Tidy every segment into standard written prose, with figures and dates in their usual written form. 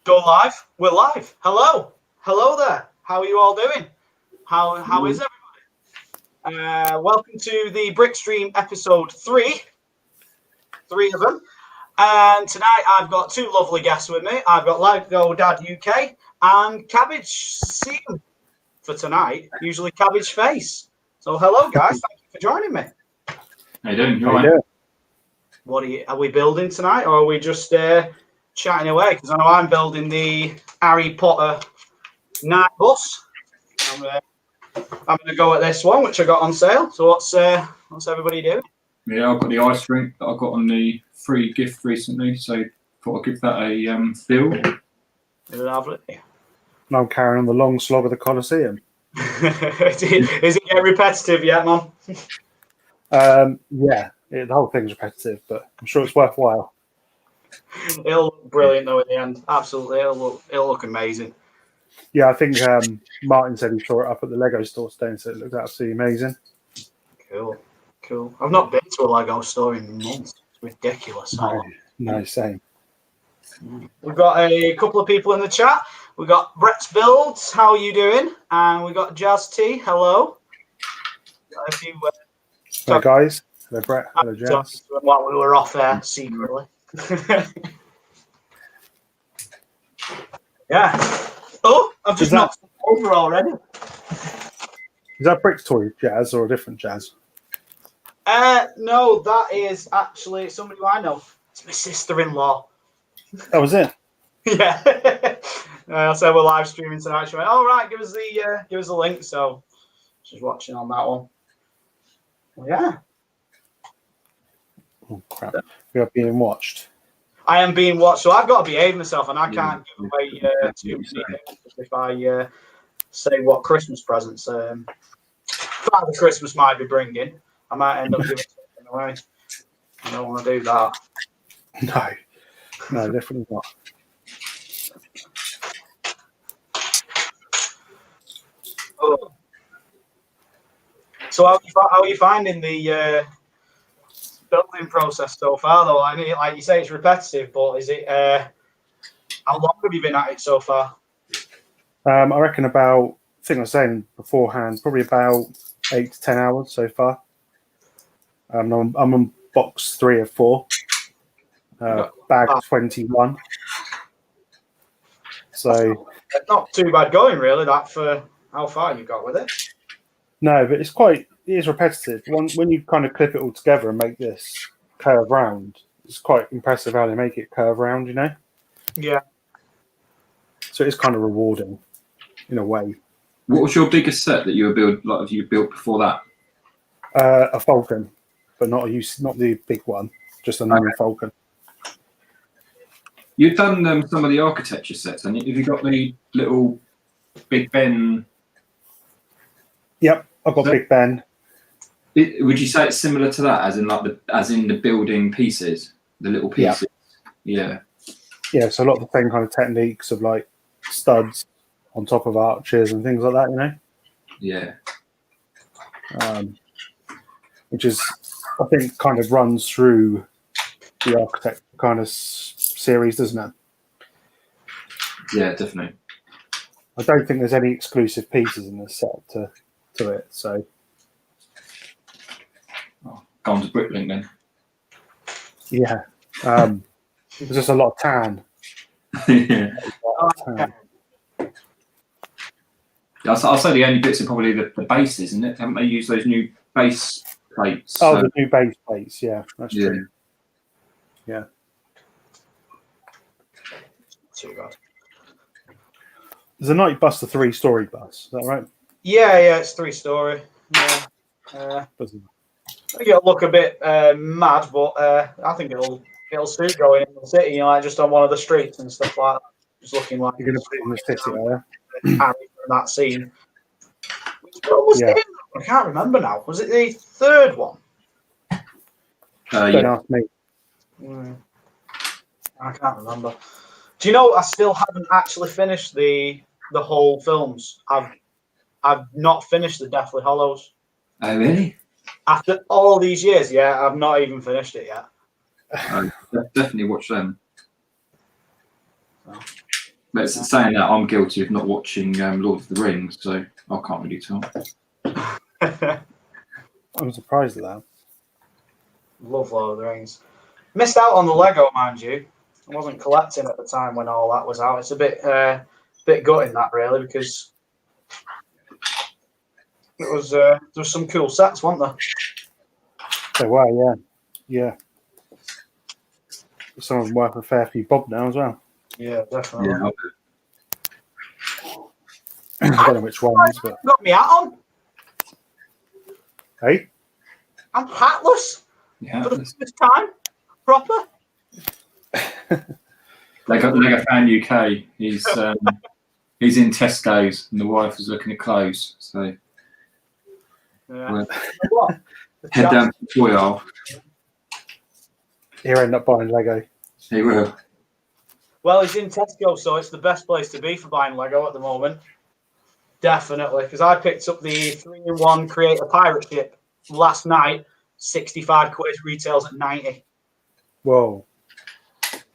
Go live. We're live. Hello. Hello there. How are you all doing? How is everybody? Welcome to the Brick Stream episode 3. 3 of them. And tonight I've got two lovely guests with me. I've got Lego Dad UK and Cabbage Scene for tonight. Usually Cabbage Face. So hello guys. Thank you for joining me. How you doing? How you doing? What are we building tonight, or are we just chatting away? Because I know I'm building the Harry Potter night bus. I'm gonna go at this one, which I got on sale. So what's everybody doing? Yeah, I've got the ice rink that I got on the free gift recently, so thought I'd give that a build. Lovely. And I'm carrying on the long slog of the Colosseum. Is it getting repetitive yet, Mum? Yeah, the whole thing's repetitive, but I'm sure it's worthwhile. It'll look brilliant though in the end. Absolutely, it'll look amazing. Yeah, I think Martin said he saw it up at the Lego store today and said it looked absolutely amazing. Cool. I've not been to a Lego store in months. It's ridiculous. No, same. We've got a couple of people in the chat. We've got Brett's Builds. How are you doing? And we've got Jazz T. Hello. Got a few. Hello, guys. Hello, Brett. Hello, Jazz. While we were off there secretly. Yeah. Oh, I've just knocked over already. Is that Brick's toy, Jazz, or a different Jazz? No, that is actually somebody who I know. It's my sister-in-law. That was it. Yeah. So we're live streaming tonight. She went, "All right, give us the link." So she's watching on that one. Well, yeah. Oh crap! We are being watched. I am being watched, so I've got to behave myself, and I can't give away too many things if I say what Christmas presents Father Christmas might be bringing. I might end up giving something away. I don't want to do that. No, definitely not. Oh. So how are you finding the building process so far, though? I mean, like you say, it's repetitive, but is it? How long have you been at it so far? I reckon I think I was saying beforehand, probably about 8 to 10 hours so far. I'm on box 3 of 4, bag 21. So not too bad going, really. That for how far you got with it. No, but it is repetitive. When you kind of clip it all together and make this curve round, it's quite impressive how they make it curve round, you know? Yeah. So it's kind of rewarding in a way. What was your biggest set that you built before that? A Falcon, but not the big one, just a normal Falcon. You've done some of the architecture sets, and have you got the little Big Ben? Yep, I've got Big Ben. Would you say it's similar to that, as in the building pieces, the little pieces? Yeah. Yeah, so a lot of the same kind of techniques of like studs on top of arches and things like that, you know? Yeah. Which is, I think, kind of runs through the architect kind of series, doesn't it? Yeah, definitely. I don't think there's any exclusive pieces in this set to it, so. Go on to Bricklink then. Yeah. There's just a lot of tan. Yeah. I'll say the only bits are probably the base, isn't it? Haven't they used those new base plates? Oh, the new base plates, yeah. That's true. Yeah. Too bad. There's a Night Bus, the 3-story bus. Is that right? Yeah, it's 3-story. Yeah. I think it'll look a bit mad, but I think it'll suit going in the city, you know, like just on one of the streets and stuff like that. Just looking like you're going to put it in the city, are you? Harry from that scene. What was it? I can't remember now. Was it the 3rd one? Don't ask me. I can't remember. Do you know I still haven't actually finished the whole films? I've not finished the Deathly Hallows. Oh really? After all these years, yeah, I've not even finished it yet. Definitely watch them. But saying that, I'm guilty of not watching Lord of the Rings, so I can't really tell. I'm surprised at that. Love Lord of the Rings. Missed out on the Lego, mind you. I wasn't collecting at the time when all that was out. It's a bit gutting that really, because it was there was some cool sets, weren't there? They were, yeah. Some of them worth a fair few bob now as well. Yeah, definitely. Yeah, I don't know which ones, but Got me hat on. hey, I'm hatless yeah. for the first time. Proper. Lego Fan UK. He's in Tesco's, and the wife was looking at clothes. So Yeah. head down to the toy aisle. he'll end up buying Lego. He will. Well, he's in Tesco, so it's the best place to be for buying Lego at the moment. Definitely, because I picked up the 3-in-1 Creator Pirate Ship last night. 65 quid, retails at 90. Whoa.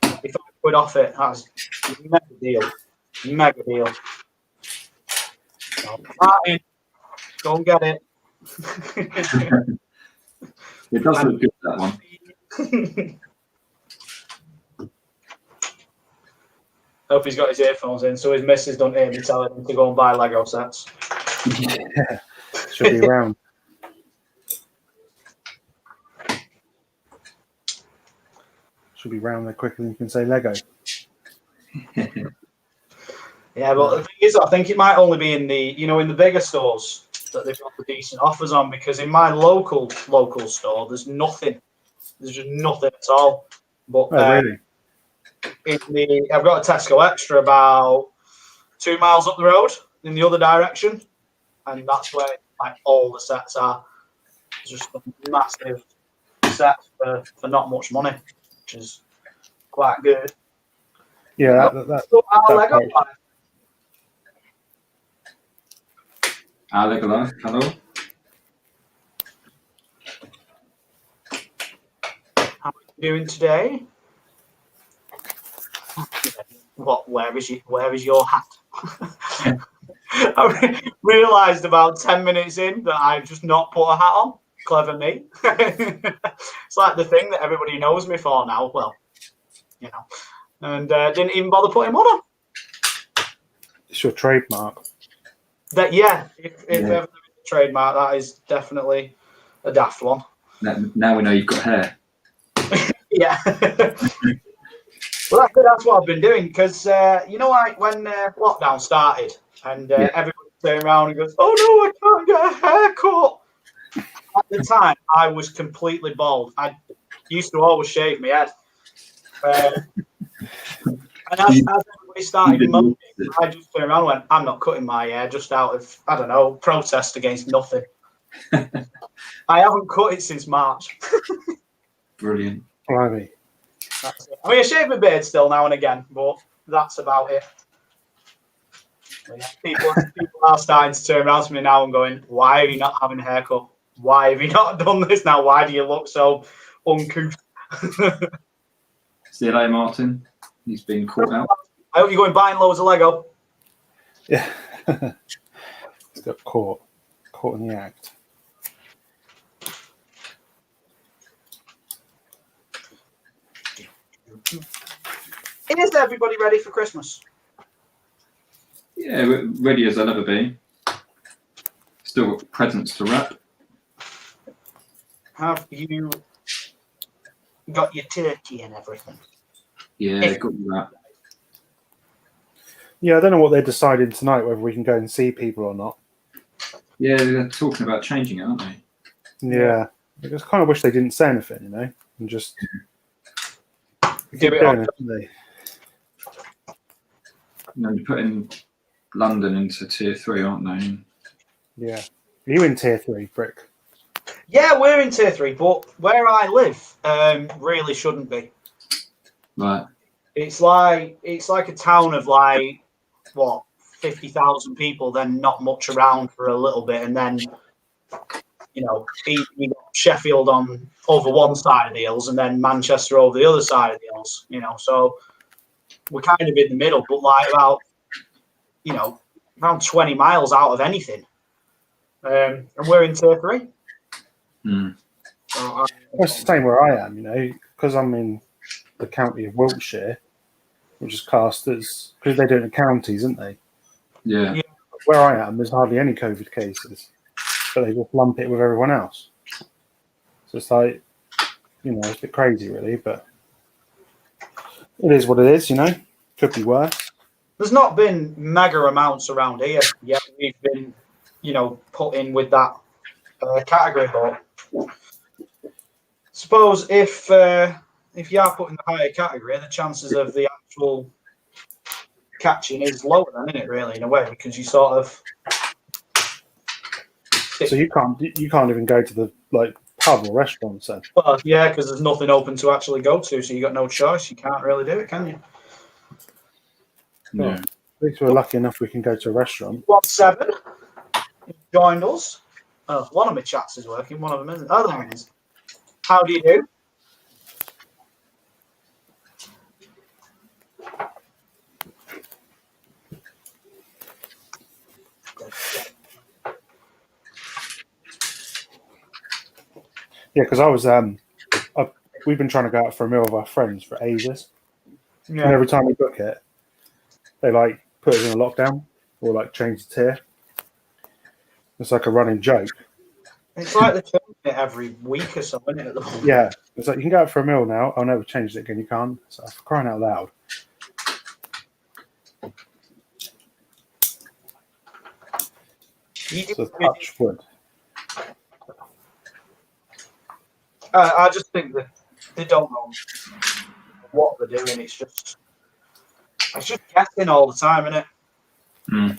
If I quid off it, that's a mega deal. Mega deal. So, Martin, go and get it. It does look good, that one. Hope he's got his earphones in, so his missus don't hear me telling him to go and buy Lego sets. Yeah. Should be around. Should be round there quicker than you can say Lego. Yeah, but the thing is, I think it might only be in the in the bigger stores that they've got the decent offers on, because in my local store, there's nothing. There's just nothing at all. But Really? I've got a Tesco Extra about 2 miles up the road in the other direction, and that's where like all the sets are. It's just a massive set for not much money, which is quite good. Yeah, So our Lego right. life. Lego Life, hello. How are you doing today? What? Where is your hat? I realised about 10 minutes in that I've just not put a hat on. Clever me. It's like the thing that everybody knows me for now. Well, and didn't even bother putting one on. It's your trademark. That if ever there is a trademark, that is definitely a daft one. Now we know you've got hair. Yeah. Well, that's what I've been doing, because like when lockdown started and everybody turned around and goes, "Oh no, I can't get a haircut." At the time, I was completely bald. I used to always shave my head. And as everybody started moaning, I just turned around and went, "I'm not cutting my hair just out of, I don't know, protest against nothing." I haven't cut it since March. Brilliant. Blimey. That's it. I mean, I shave my beard still now and again, but that's about it. Yeah, people are starting to turn around to me now and going, "Why are you not having a haircut? Why have you not done this now? Why do you look so uncouth?" See you later, Martin. He's been caught out. I hope you're going buying loads of Lego. Yeah. He's got caught in the act. Is everybody ready for Christmas? Yeah, we're ready as I'll ever be. Still got presents to wrap. Have you got your turkey and everything? Yeah, got that. Yeah, I don't know what they're deciding tonight, whether we can go and see people or not. Yeah, they're talking about changing it, aren't they? Yeah. I just kind of wish they didn't say anything, and just Give it doing on. it, don't they? They're putting London into tier 3, aren't they? Yeah. Are you in tier 3, Brick? Yeah, we're in tier 3, but where I live, really shouldn't be. Right. It's like a town of 50,000 people, then not much around for a little bit, and then you got Sheffield over one side of the hills, and then Manchester over the other side of the hills. So we're kind of in the middle, but like about, around 20 miles out of anything. And we're in tier 3. Mm. So It's the same where I am, because I'm in the county of Wiltshire, which is classed as, because they do it in counties, isn't they? Yeah. Where I am, there's hardly any COVID cases, but they just lump it with everyone else. So it's like, it's a bit crazy, really, but it is what it is, Could be worse. There's not been mega amounts around here yet. We've been, put in with that category, but suppose if you are put in the higher category, the chances of the actual catching is lower then, isn't it, really, in a way, because you sort of. So you can't even go to the pub or restaurants then? Well, yeah, because there's nothing open to actually go to, so you got no choice. You can't really do it, can you? Yeah. At least we're lucky enough we can go to a restaurant. 1-7 joined us. Oh, one of my chats is working, one of them isn't. Oh, there it is. How do you do? Yeah, because I was we've been trying to go out for a meal with our friends for ages, and every time we book it, they put us in a lockdown or change the tier. It's like a running joke. It's like they're changing it every week or so, isn't it? At the moment? Yeah, it's like you can go out for a meal now. Oh no, we've changed it again. You can't. So for crying out loud. So touch wood. I just think that they don't know what they're doing. It's just guessing all the time, isn't it? Mm.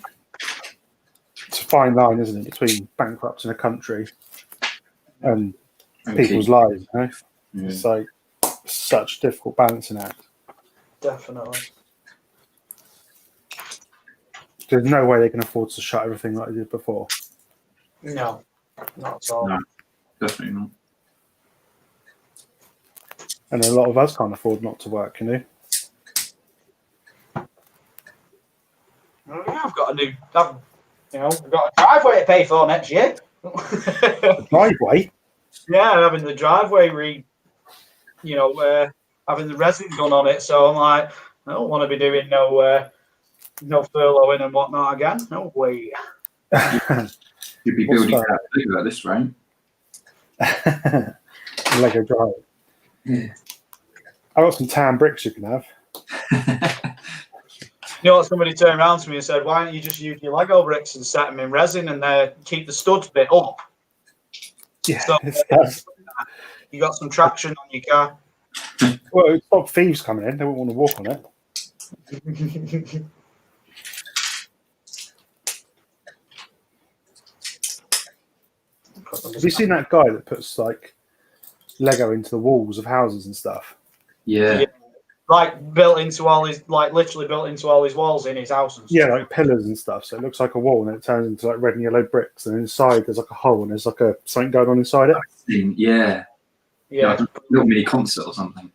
It's a fine line, isn't it, between bankrupting a country and people's lives. Yeah. It's like such a difficult balancing act. Definitely. There's no way they can afford to shut everything like they did before. No, not at all. No, definitely not. And a lot of us can't afford not to work, Oh, yeah, I've got a driveway to pay for next year. The driveway? Yeah, having the driveway having the resin done on it. So I'm like, I don't want to be doing no furloughing and whatnot again. No way. You'd be building that bigger at this rate. Lego drive. Yeah. I got some tan bricks you can have. You know what? Somebody turned around to me and said, "Why don't you just use your Lego bricks and set them in resin and keep the studs bit up?" Yeah, So, you got some traction on your car. Well, it stopped thieves coming in. They wouldn't want to walk on it. Have you seen that guy that puts Lego into the walls of houses and stuff? Yeah. Literally built into all his walls in his house and stuff. Yeah, pillars and stuff. So it looks like a wall, and it turns into red and yellow bricks, and inside there's a hole, and there's something going on inside it. Yeah. Like a little mini concert or something.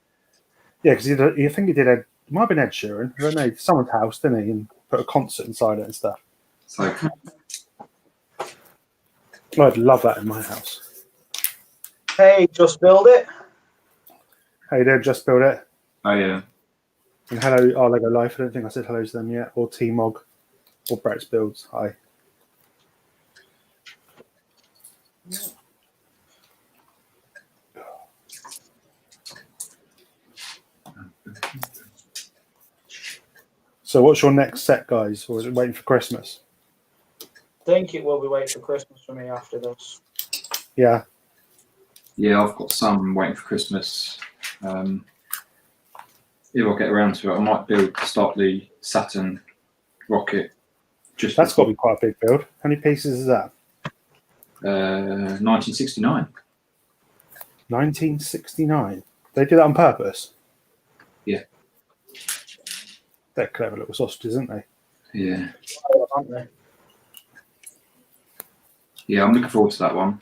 Yeah, because you think he did it might have been Ed Sheeran. I don't know, someone's house, didn't he? And put a concert inside it and stuff. So I'd love that in my house. Hey, just build it. Hey there, just build it. oh yeah. And hello, our Lego Life. I don't think I said hello to them yet. Or T-Mog. Or Brett's Builds. Hi. So what's your next set, guys? Or is it waiting for Christmas? I think it will be waiting for Christmas for me after this. Yeah. Yeah, I've got some waiting for Christmas. If I get around to it, I might start the Saturn rocket. That's got to be quite a big build. How many pieces is that? 1969. 1969. They did that on purpose? Yeah. They're clever little sausages, aren't they? Yeah. Aren't they? Yeah, I'm looking forward to that one.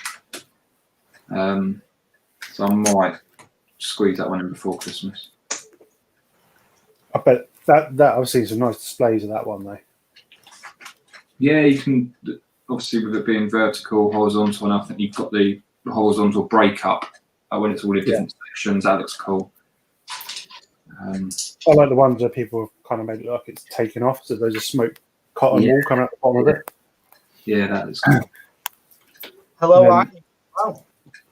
So I might squeeze that one in before Christmas. I bet That obviously some nice displays of that one though. Yeah, you can obviously with it being vertical, horizontal, and I think you've got the horizontal breakup when it's all in different sections. That looks cool. I like the ones where people have kind of made it look like it's taken off, so there's a smoked cotton wool coming out the bottom of it. Yeah, that is cool. Hello, Eileen. Oh,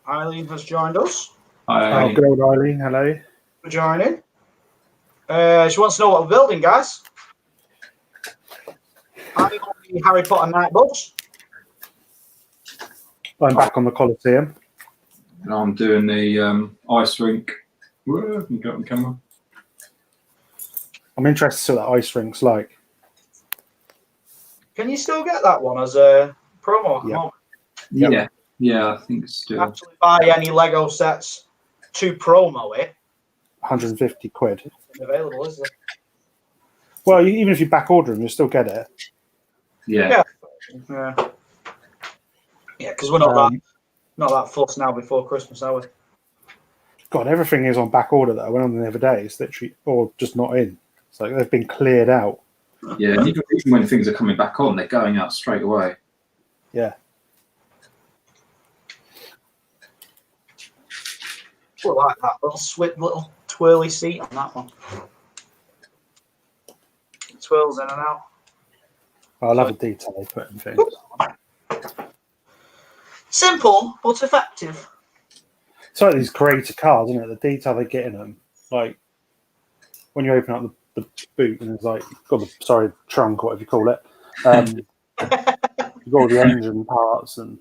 Eileen has joined us. Hi, Good old Eileen, hello. For joining. She wants to know what we're building, guys. I'm on the Harry Potter night bus. I'm back on the Colosseum. and I'm doing the ice rink. Whoa, you got on camera. I'm interested to see what that ice rink's like. Can you still get that one as a promo? Yeah, I think it's still. Actually, buy any Lego sets to promo it. 150 quid. It's available, isn't it? Well, even if you back order them, you'll still get it. Yeah. Yeah, because we're not that fussed now before Christmas, are we? God, everything is on back order though. I went on the other day, it's literally, or just not in. It's like they've been cleared out. Yeah, and even when things are coming back on, they're going out straight away. Yeah. I like that little twirly seat on that one. It twirls in and out. I love the detail they put in things. Simple but effective. It's like these creator cars, isn't it? The detail they get in them. Like when you open up the boot and it's like, trunk, whatever you call it. You've got all the engine parts and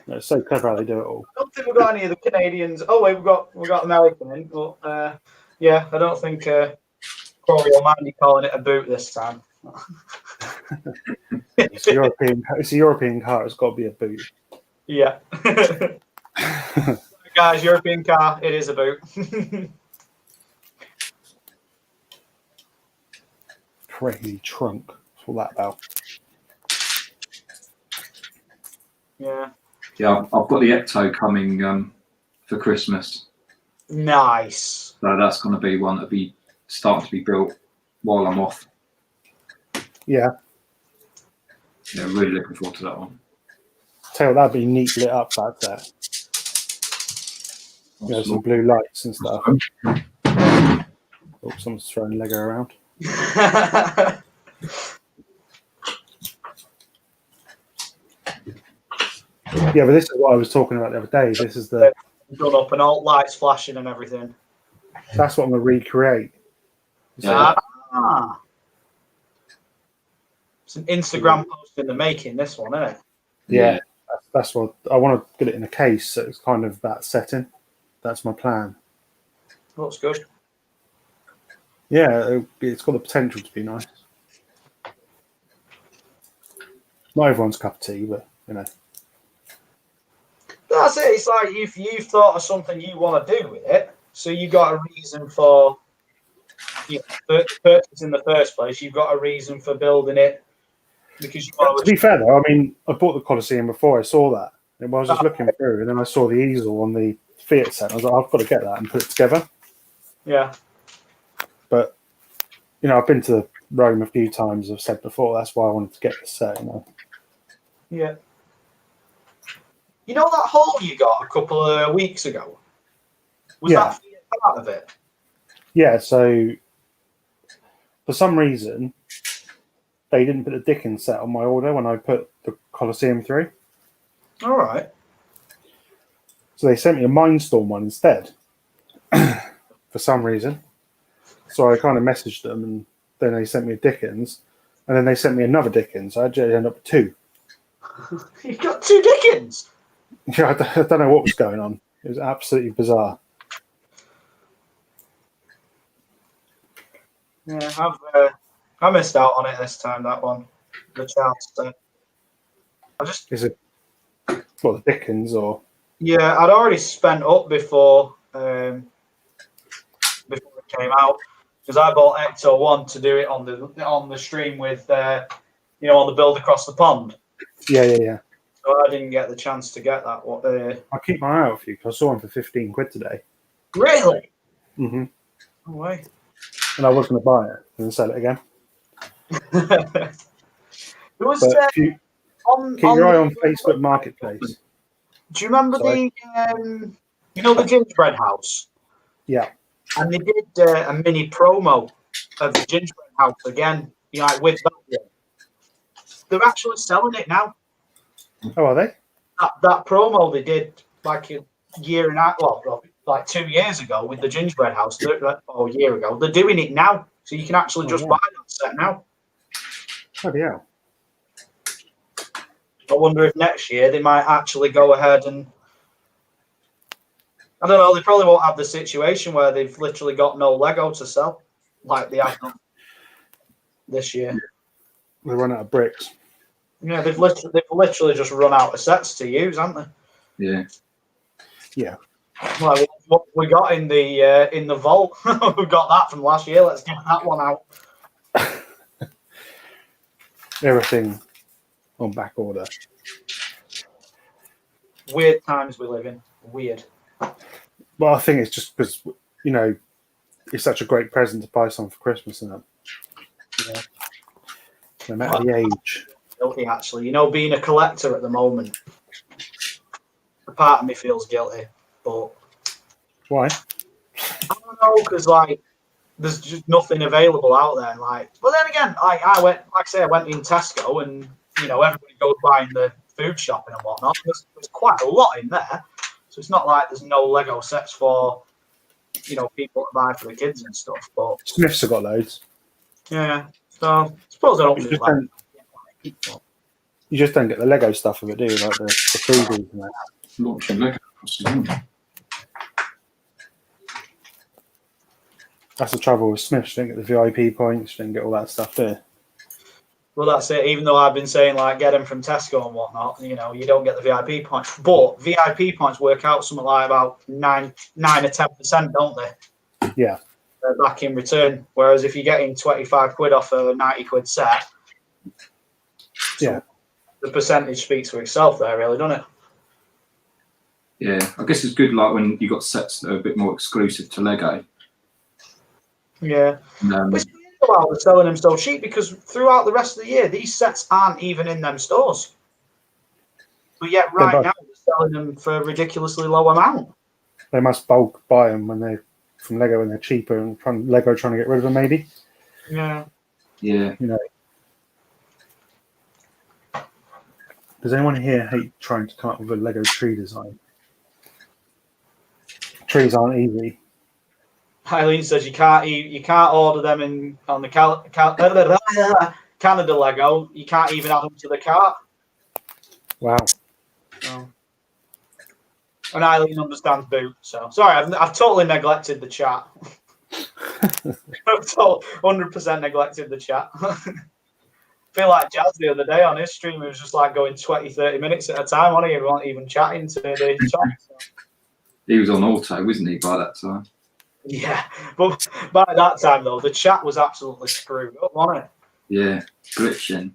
it's so clever how they do it all. I don't think we've got any of the Canadians. Oh wait, we've got American in, but I don't think Corey will mind me calling it a boot this time. It's a European car. It's got to be a boot. Yeah. Guys, European car. It is a boot. Crazy trunk. What's all that about? Yeah. Yeah, I've got the Ecto coming for Christmas. Nice. So that's going to be one that'll be starting to be built while I'm off. Yeah. Yeah, really looking forward to that one. Tell you, that'd be neat lit up back there. You know, some blue lights and stuff. Oh, someone's throwing Lego around. Yeah, but this is what I was talking about the other day. This is the done up and all lights flashing and everything. That's what I'm gonna recreate. Yeah. It's an Instagram post in the making, this one, isn't it? Yeah. That's what I want to get it in a case, so it's kind of that setting. That's my plan. Looks good. Yeah, it's got the potential to be nice. Not everyone's cup of tea, but you know. That's it. It's like if you've thought of something you want to do with it, so you got a reason for purchase in the first place. You've got a reason for building it because you want to be fair though, I mean, I bought the Colosseum before I saw that. And I was just looking through, and then I saw the easel on the Fiat set. I was like, I've got to get that and put it together. Yeah. But you know, I've been to Rome a few times. I've said before. That's why I wanted to get the set. You know. Yeah. You know that hole you got a couple of weeks ago? Was that part of it? Yeah, so for some reason, they didn't put a Dickens set on my order when I put the Colosseum through. All right. So they sent me a Mindstorm one instead for some reason. So I kind of messaged them, and then they sent me a Dickens, and then they sent me another Dickens. I actually ended up with two. You've got two Dickens? Yeah, I don't know what was going on. It was absolutely bizarre. Yeah, I missed out on it this time. That one, the chance. Is it the Dickens or? Yeah, I'd already spent up before it came out because I bought Ecto 1 to do it on the stream with on the build across the pond. Yeah. So I didn't get the chance to get that one. I'll keep my eye out for you because I saw one for 15 quid today. Really? Mm-hmm. No way. and I was going to buy it and sell it again. There was, But if you keep your eye on Facebook Marketplace. Do you remember Sorry. the gingerbread house? Yeah. And they did a mini promo of the gingerbread house again, like with that one. They're actually selling it now. Oh, are they? That promo they did like a year and a half, well, like 2 years ago with the gingerbread house, or a year ago. They're doing it now, so you can actually just buy that set now. Bloody hell. I wonder if next year they might actually go ahead and, I don't know, they probably won't have the situation where they've literally got no Lego to sell like they have done this year. They run out of bricks. Yeah, they've literally just run out of sets to use, haven't they? Yeah. Yeah. Well, what we got in the vault, we got that from last year. Let's get that one out. Everything on back order. Weird times we live in. Weird. Well, I think it's just because, it's such a great present to buy something for Christmas, isn't it? Yeah. No matter the age. Guilty, actually. Being a collector at the moment, a part of me feels guilty, but Why? I don't know, because there's just nothing available out there. But then again, I went in Tesco, and everybody goes buying the food shopping and whatnot. There's quite a lot in there, so it's not like there's no Lego sets for people to buy for the kids and stuff. But Smiths have got loads. yeah, so I suppose I don't do that. You just don't get the Lego stuff of it, do you? Like the freebies and that. Launching Lego. That's the trouble with Smiths. You don't get the VIP points. You don't get all that stuff there. Well, that's it. Even though I've been saying get them from Tesco and whatnot, you don't get the VIP points. But VIP points work out something like about 9 or 10%, don't they? Yeah. Back in return. Whereas if you're getting 25 quid off a 90 quid set, yeah, the percentage speaks for itself there, really, doesn't it? Yeah, I guess it's good when you got sets that are a bit more exclusive to Lego. Yeah. It's weird about they're selling them so cheap, because throughout the rest of the year, these sets aren't even in them stores. But yet, right now, they're selling them for a ridiculously low amount. They must bulk buy them from Lego when they're cheaper, and Lego trying to get rid of them, maybe. Yeah. Yeah. Does anyone here hate trying to come up with a Lego tree design? Trees aren't easy. Eileen says you can't order them on the Canada Lego. You can't even add them to the cart. Wow. So. And Eileen understands boot. So sorry, I've totally neglected the chat. I've 100% neglected the chat. I feel like Jazz the other day on his stream, he was just going 20-30 minutes at a time, wasn't he? He wasn't even chatting to the chat. So. He was on auto, wasn't he, by that time? Yeah, but by that time, though, the chat was absolutely screwed up, wasn't it? Yeah, glitching.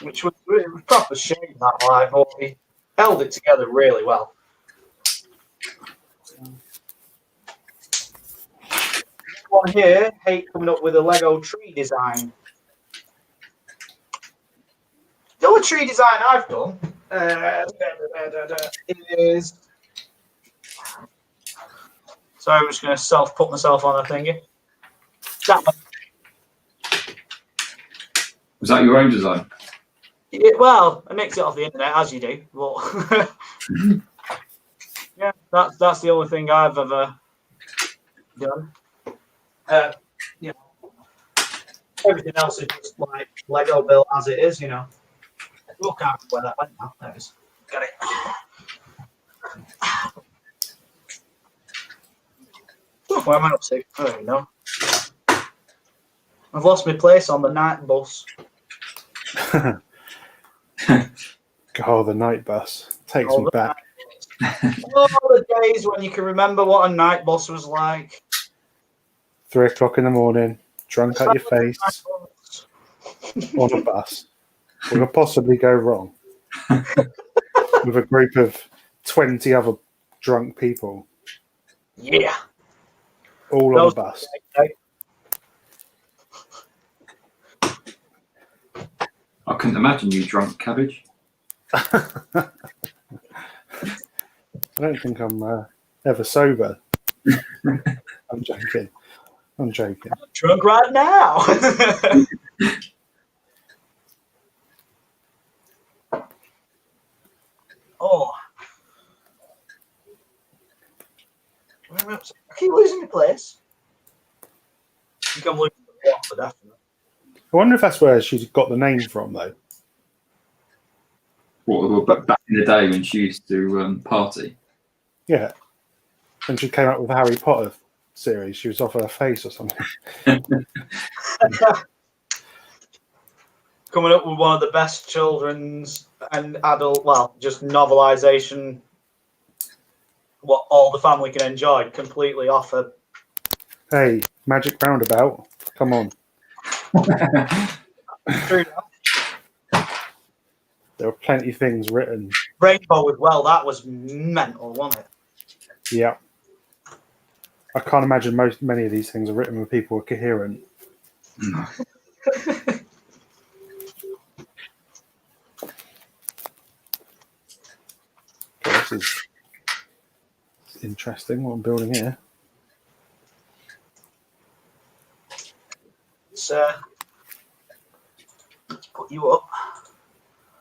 Which was a proper shame, that but he held it together really well. One here, hate coming up with a Lego tree design. The only tree design I've done is. Sorry, I'm just going to put myself on a thingy. That one. Was that your own design? Yeah, well, I mix it off the internet, as you do. But yeah, that's the only thing I've ever done. Everything else is just Lego built as it is, Look, I can't remember where that went now. There it is. Got it. Where am I up to? I don't even know. I've lost my place on the night bus. Oh, the night bus takes me back. All the days when you can remember what a night bus was like. 3 o'clock in the morning, drunk out your face, on a bus. What could possibly go wrong? With a group of 20 other drunk people. Yeah. All on the bus. I couldn't imagine you drunk, Cabbage. I don't think I'm ever sober. I'm joking. I'm joking. I'm drunk right now. Oh. I keep losing my place. I think I'm losing the plot for definite. I wonder if that's where she's got the name from, though. What, back in the day when she used to party? Yeah. When she came up with the Harry Potter series, she was off her face or something. Coming up with one of the best children's and adult, well, just novelisation, what all the family can enjoy, completely off her. Hey, Magic Roundabout. Come on. True. There were plenty of things written. Rainbow as well, that was mental, wasn't it? Yeah. I can't imagine many of these things are written when people are coherent. Okay, this is interesting what I'm building here. Let's put you up.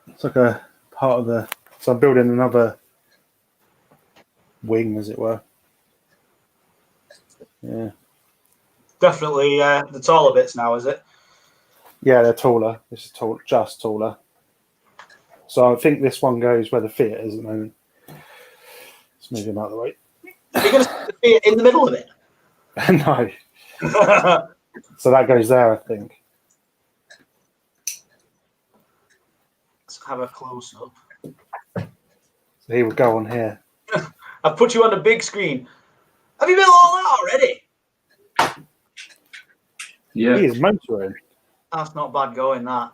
It's like a part of the... So I'm building another wing, as it were. Yeah. Definitely the taller bits now, is it? Yeah, they're taller. This is just taller. So I think this one goes where the Fiat is at the moment. Let's move him out of the way. You're going to stick the Fiat in the middle of it? No. So that goes there, I think. Let's have a close-up. So he will go on here. I've put you on the big screen. Have you built all that already? Yeah. He is motoring. That's not bad going, that.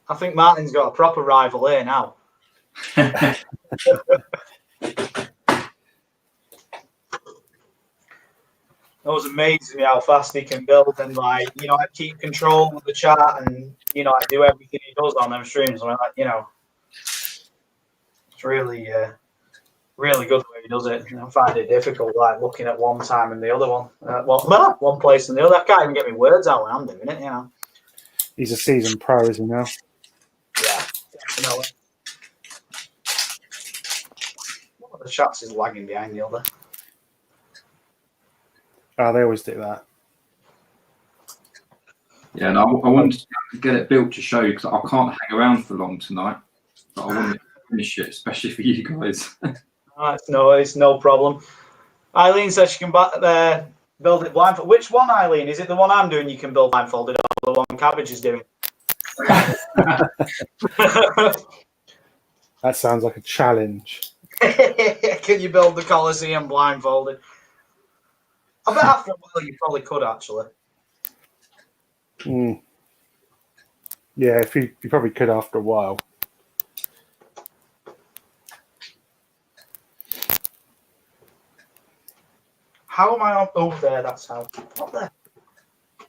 I think Martin's got a proper rival here now. It was amazing how fast he can build and, like, you know, I keep control of the chat and, you know, I do everything he does on them streams. And, like, you know, it's really, really good the way he does it. I find it difficult, like, looking at one time and the other one. One place and the other. I can't even get my words out when I'm doing it, you know. He's a seasoned pro, isn't he now? Yeah, definitely. One of the shots is lagging behind the other. Oh, they always do that. Yeah, and I wanted to get it built to show you because I can't hang around for long tonight. But I wanted to finish it, especially for you guys. It's no problem. Eileen says she can build it blindfolded. Which one, Eileen? Is it the one I'm doing you can build blindfolded or the one Cabbage is doing? That sounds like a challenge. Can you build the Colosseum blindfolded? I bet after a while you probably could, actually. Mm. Yeah, if you probably could after a while. How am I on? Oh, there, that's how. Not there.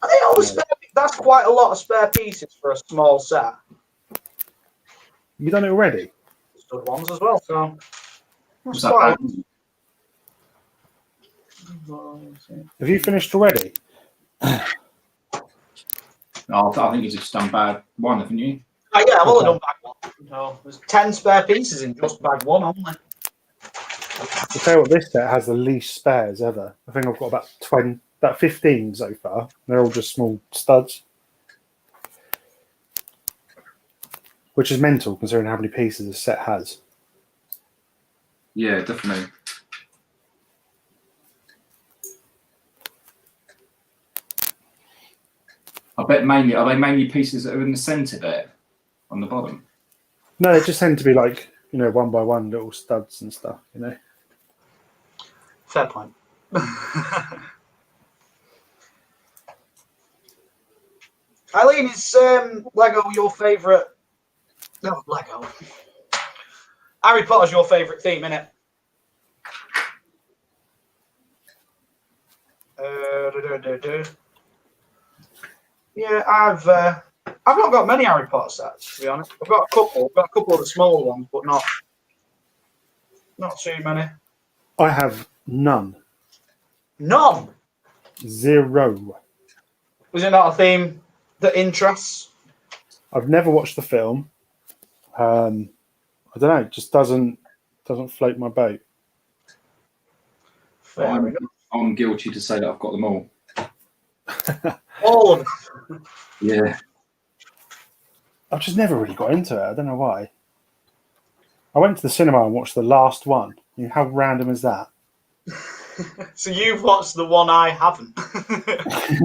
Are they all spare? That's quite a lot of spare pieces for a small set. You done it already? Good ones as well, so. Was That's quite that Have you finished already? I think you've just done bag one, haven't you? Oh, yeah, I've only done bag one. No, there's 10 spare pieces in just bag one only. I'll tell you what, this set has the least spares ever. I think I've got about 15 so far. They're all just small studs. Which is mental considering how many pieces this set has. Yeah, definitely. I bet are they mainly pieces that are in the centre there, on the bottom? No, they just tend to be like, you know, one by one little studs and stuff, you know. Fair point. Eileen, is Lego your favourite? No, Lego. Harry Potter's your favourite theme, innit? Yeah, I've not got many Harry Potter sets, to be honest. I've got a couple. I've got a couple of the smaller ones, but not too many. I have none. None. 0. Was it not a theme that interests? I've never watched the film. I don't know. It just doesn't float my boat. Fair enough. I'm guilty to say that I've got them all. All of them. Yeah. I've just never really got into it. I don't know why. I went to the cinema and watched the last one. I mean, how random is that? So you've watched the one I haven't.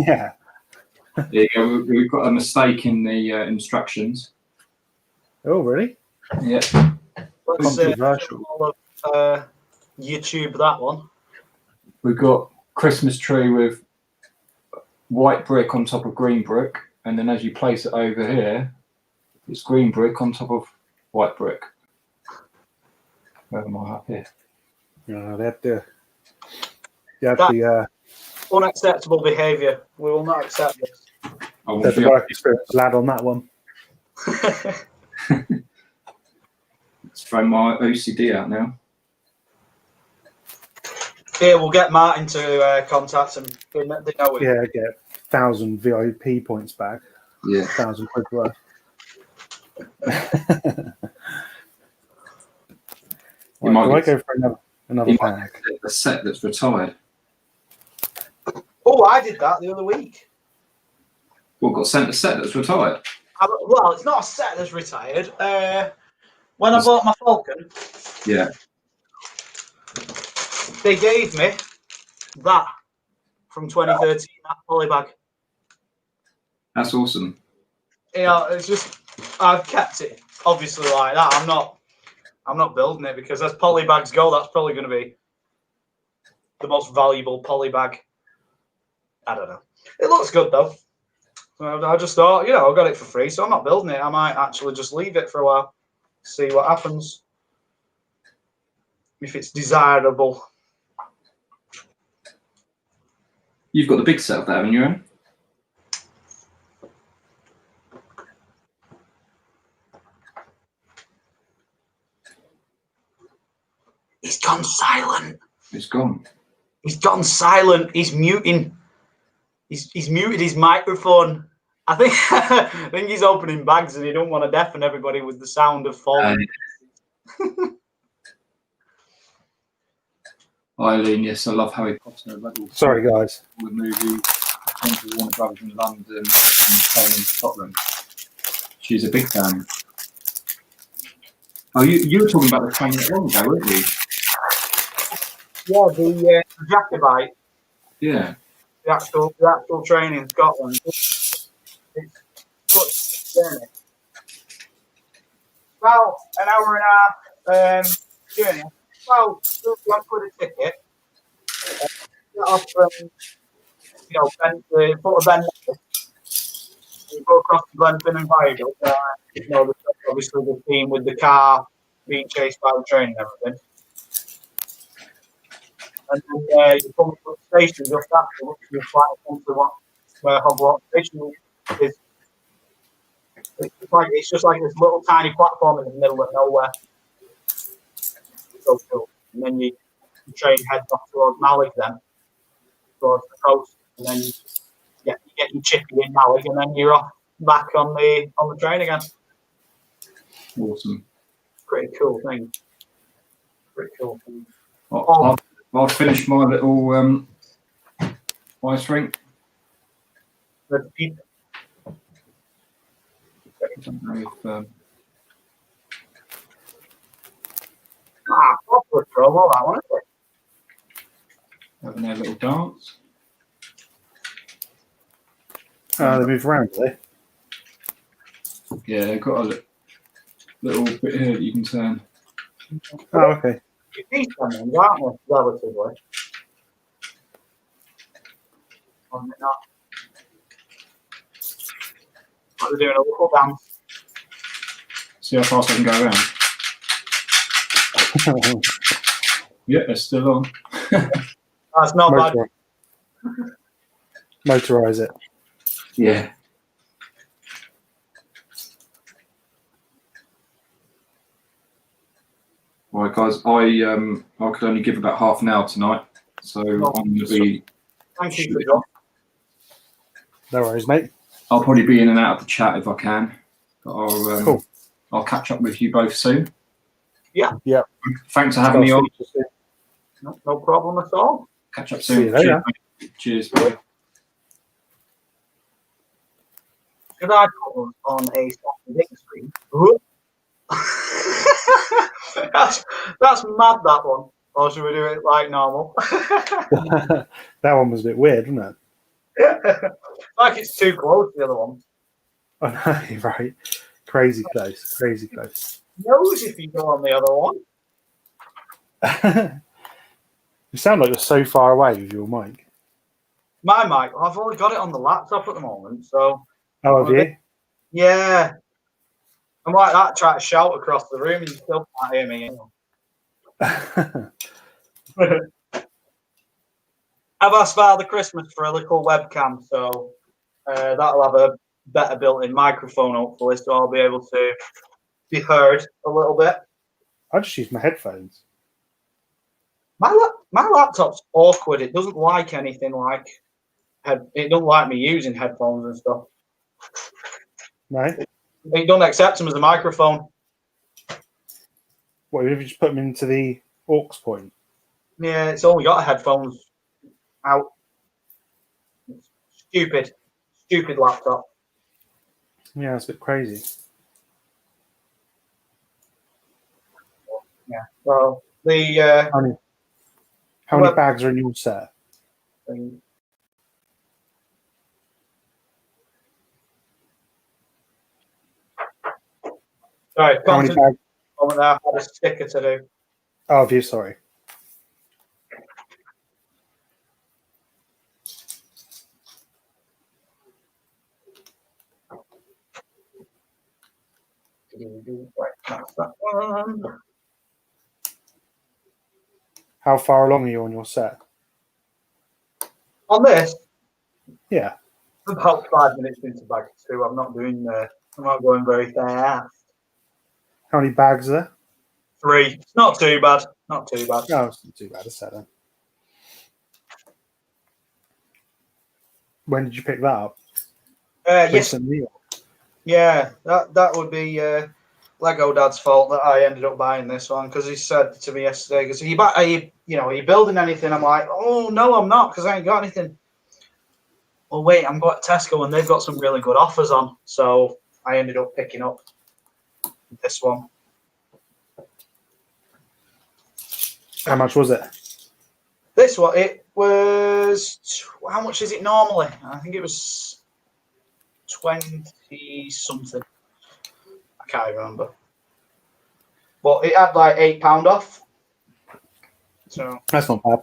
Yeah. Yeah, we've got a mistake in the instructions. Oh, really? Yeah. Let's Controversial. YouTube that one. We've got Christmas tree with white brick on top of green brick, and then as you place it over here, it's green brick on top of white brick. Where am I up here? They had the Unacceptable behaviour. We will not accept this. I will There's be a up work experience lad on that one. Let's throw my OCD out now. Yeah, we'll get Martin to contact them. They know it. Yeah, get 1,000 VIP points back. Yeah. 1,000 quid worth. You Right, might do I get- go for another You might pack? get a set that's retired. Oh, I did that the other week. Well, got sent a set that's retired. Well, it's not a set that's retired. When I bought my Falcon, Yeah. they gave me that from 2013, that polybag. That's awesome. You know, it's just I've kept it obviously like that. I'm not building it because as polybags go, that's probably going to be the most valuable polybag. I don't know. It looks good though. I just thought, you know, I got it for free, so I'm not building it. I might actually just leave it for a while, see what happens. If it's desirable. You've got the big set of that, haven't you, Aaron? He's gone silent. It's gone. He's gone silent. He's muting. He's muted his microphone. I think he's opening bags and he don't want to deafen everybody with the sound of falling. Eileen, yes, I love Harry Potter. Sorry, guys. The movie, Warner Brothers in London and Spain in Scotland. She's a big fan. Oh, you were talking about the training at long ago, weren't you? Yeah, the Jacobite, Yeah. the actual training in Scotland. It's good journey. About an hour and a half journey. Well, £1 a ticket. Get off from, foot of Ben. You go across the Glenfin and Viaduct. Obviously the team with the car being chased by the train and everything. And then you come to the station just after, which is quite a where Hogwarts Station is. It's just like this little tiny platform in the middle of nowhere. So cool. And then the train heads off towards Malik then, towards the coast, and then you get your chippy in Malik, and then you're off back on the train again. Awesome. Pretty cool thing. Pretty cool thing. I've finished my little ice rink. The people. I don't know if, Proper trouble, that one, isn't it? having their little dance. They move around, do they? Yeah, they've got a little bit here that you can turn. Oh, okay. Decent ones, aren't they? Relatively. On it not. Like they're doing a little dance. See how fast I can go around. Yeah, they're still on. That's not bad. Motorize it. Yeah. Right, guys. I could only give about half an hour tonight, so No, I'm going to be. Thank you for shooting that. off. No worries, mate. I'll probably be in and out of the chat if I can. But Cool. I'll catch up with you both soon. Yeah. Yeah. Thanks for having me on. No problem at all. Catch up See soon. you later. Cheers. Bye. Should I put us on a big screen? that's mad, that one. Or should we do it like normal? That one was a bit weird, wasn't it? Like it's too close to the other one. I know, right? Crazy close. Crazy close. Knows if you go on the other one. You sound like you're so far away with your mic. My mic, I've only got it on the laptop at the moment, so. Oh, have you? Yeah. I'm like that, trying to shout across the room and you still can't hear me. I've asked Father Christmas for a little webcam, so that'll have a better built-in microphone, hopefully, so I'll be able to be heard a little bit. I just use my headphones. My laptop's awkward. It doesn't like anything like it don't like me using headphones and stuff. No? It don't accept them as a microphone. What, if you just put them into the aux point? Yeah, it's only got headphones out. Stupid laptop. Yeah, it's a bit crazy. Yeah. So the How many bags are in your set? Sorry, How many bags? Moment there, I had a sticker to do. Oh, have you? Sorry. Right, that's that one. How far along are you on your set? On this, Yeah. about 5 minutes into bag 2. I'm not going very fast. How many bags are there? 3. It's not too bad. Not too bad. No, it's not too bad a set then. When did you pick that up? Yes. Recently? Yeah, that would be Lego Dad's fault that I ended up buying this one, because he said to me yesterday, because are you building anything? I'm like, oh no, I'm not, because I ain't got anything. Well, wait, I'm going to Tesco and they've got some really good offers on, so I ended up picking up this one. How much was it? This one, it was, how much is it normally? I think it was 20 something. I can't remember. But it had like £8 off. So That's not bad.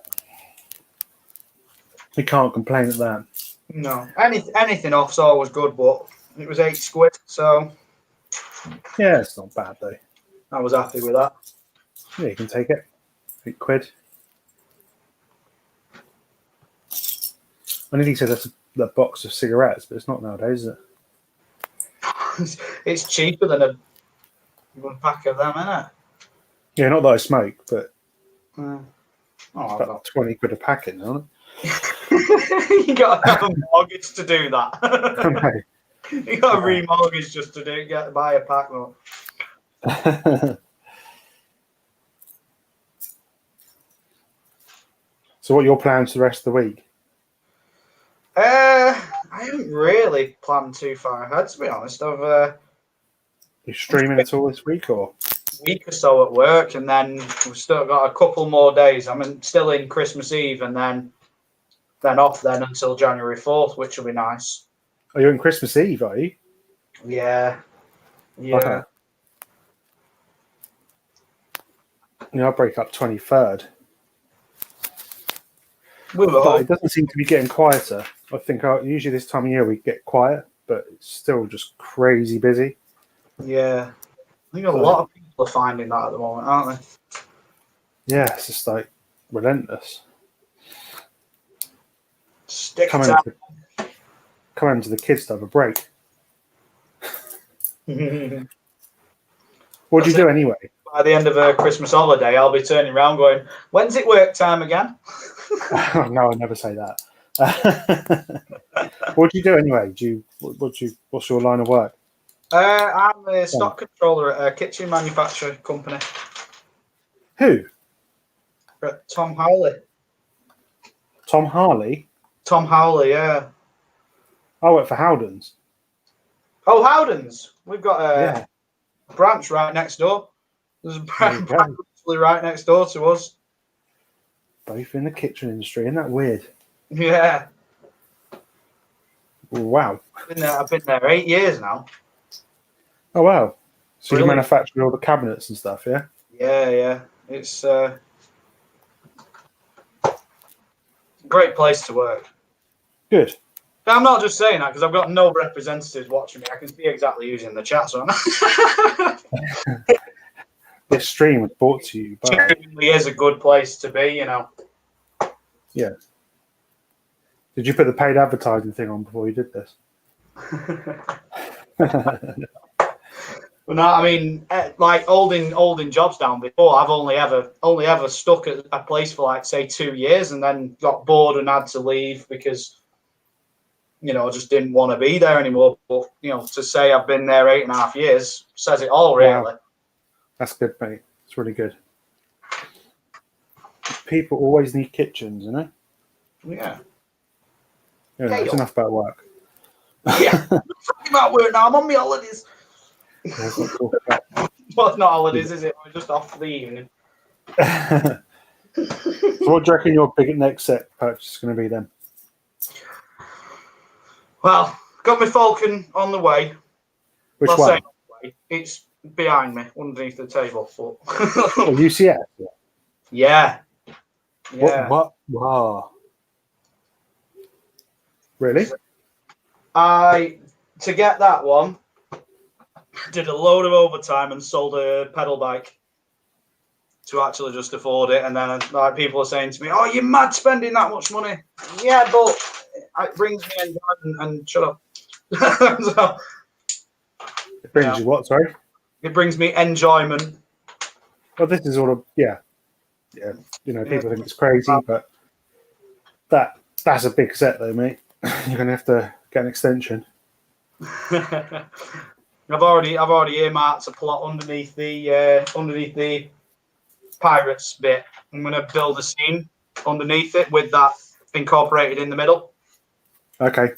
You can't complain at that. no, anything off's always good, but it was £8, so Yeah, it's not bad though. I was happy with that. Yeah, you can take it. £8. I nearly said that's a box of cigarettes, but it's not nowadays, is it? It's cheaper than one pack of them, isn't it? Yeah, not that I smoke, but Oh, about 20 quid a packet, isn't you got to have a mortgage to do that. it? You got to remortgage just to buy a pack. No. So what are your plans for the rest of the week? I haven't really planned too far ahead, to be honest. I've You streaming at all this week, or? week or so at work, and then we've still got a couple more days. I'm still in Christmas Eve, and then off then until January 4th, which will be nice. Are you on Christmas Eve, are you? Yeah. Okay. Yeah, I break up 23rd. But it doesn't seem to be getting quieter. I think usually this time of year we get quiet, but it's still just crazy busy. Yeah. I think a lot of people are finding that at the moment, aren't they? Yeah, it's just like relentless. Stick Come time. home to the kids to have a break. What do you do anyway? By the end of a Christmas holiday, I'll be turning around going, when's it work time again? No, I never say that. What do you do anyway? What's your line of work? I'm a stock controller at a kitchen manufacturer company. Who? Tom Howley. Tom Harley? Tom Howley, yeah. I work for Howdens. Oh, Howdens. We've got a Yeah. branch right next door. There's a There you branch go. literally right next door to us. Both in the kitchen industry. Isn't that weird? Yeah. Wow. I've been there 8 years now. Oh, wow. So you Brilliant. manufacture all the cabinets and stuff, yeah? Yeah. It's a great place to work. Good. I'm not just saying that because I've got no representatives watching me. I can see exactly who's in the chat. So This stream was brought to you by... it really is a good place to be, you know. Yeah. Did you put the paid advertising thing on before you did this? But no, I mean, like holding jobs down before, I've only ever stuck at a place for like say 2 years and then got bored and had to leave because, you know, I just didn't want to be there anymore. But you know, to say I've been there 8.5 years says it all, really. Wow. That's good, mate. It's really good. People always need kitchens, you know? Yeah. Yeah, it's enough about work. Yeah. I'm talking about work now. I'm on my holidays. Let's not talk about Well, it's not holidays, is it? We're just off for the evening. So what do you reckon your big next set purchase is going to be then? Well, got my Falcon on the way. Which Well, one? saying on the way, it's behind me, underneath the table. But Oh, UCS? yeah. Yeah. What? Wow. Really? To get that one, did a load of overtime and sold a pedal bike to actually just afford it. And then like people are saying to me, "Oh, you're mad spending that much money." Yeah, but it brings me enjoyment. And shut up. So, It brings you what, sorry? it brings me enjoyment. Well, this is all of, yeah. You know, people think it's crazy, but that's a big set though, mate. You're going to have to get an extension. I've already earmarked a plot underneath the pirates bit. I'm going to build a scene underneath it with that incorporated in the middle, Okay.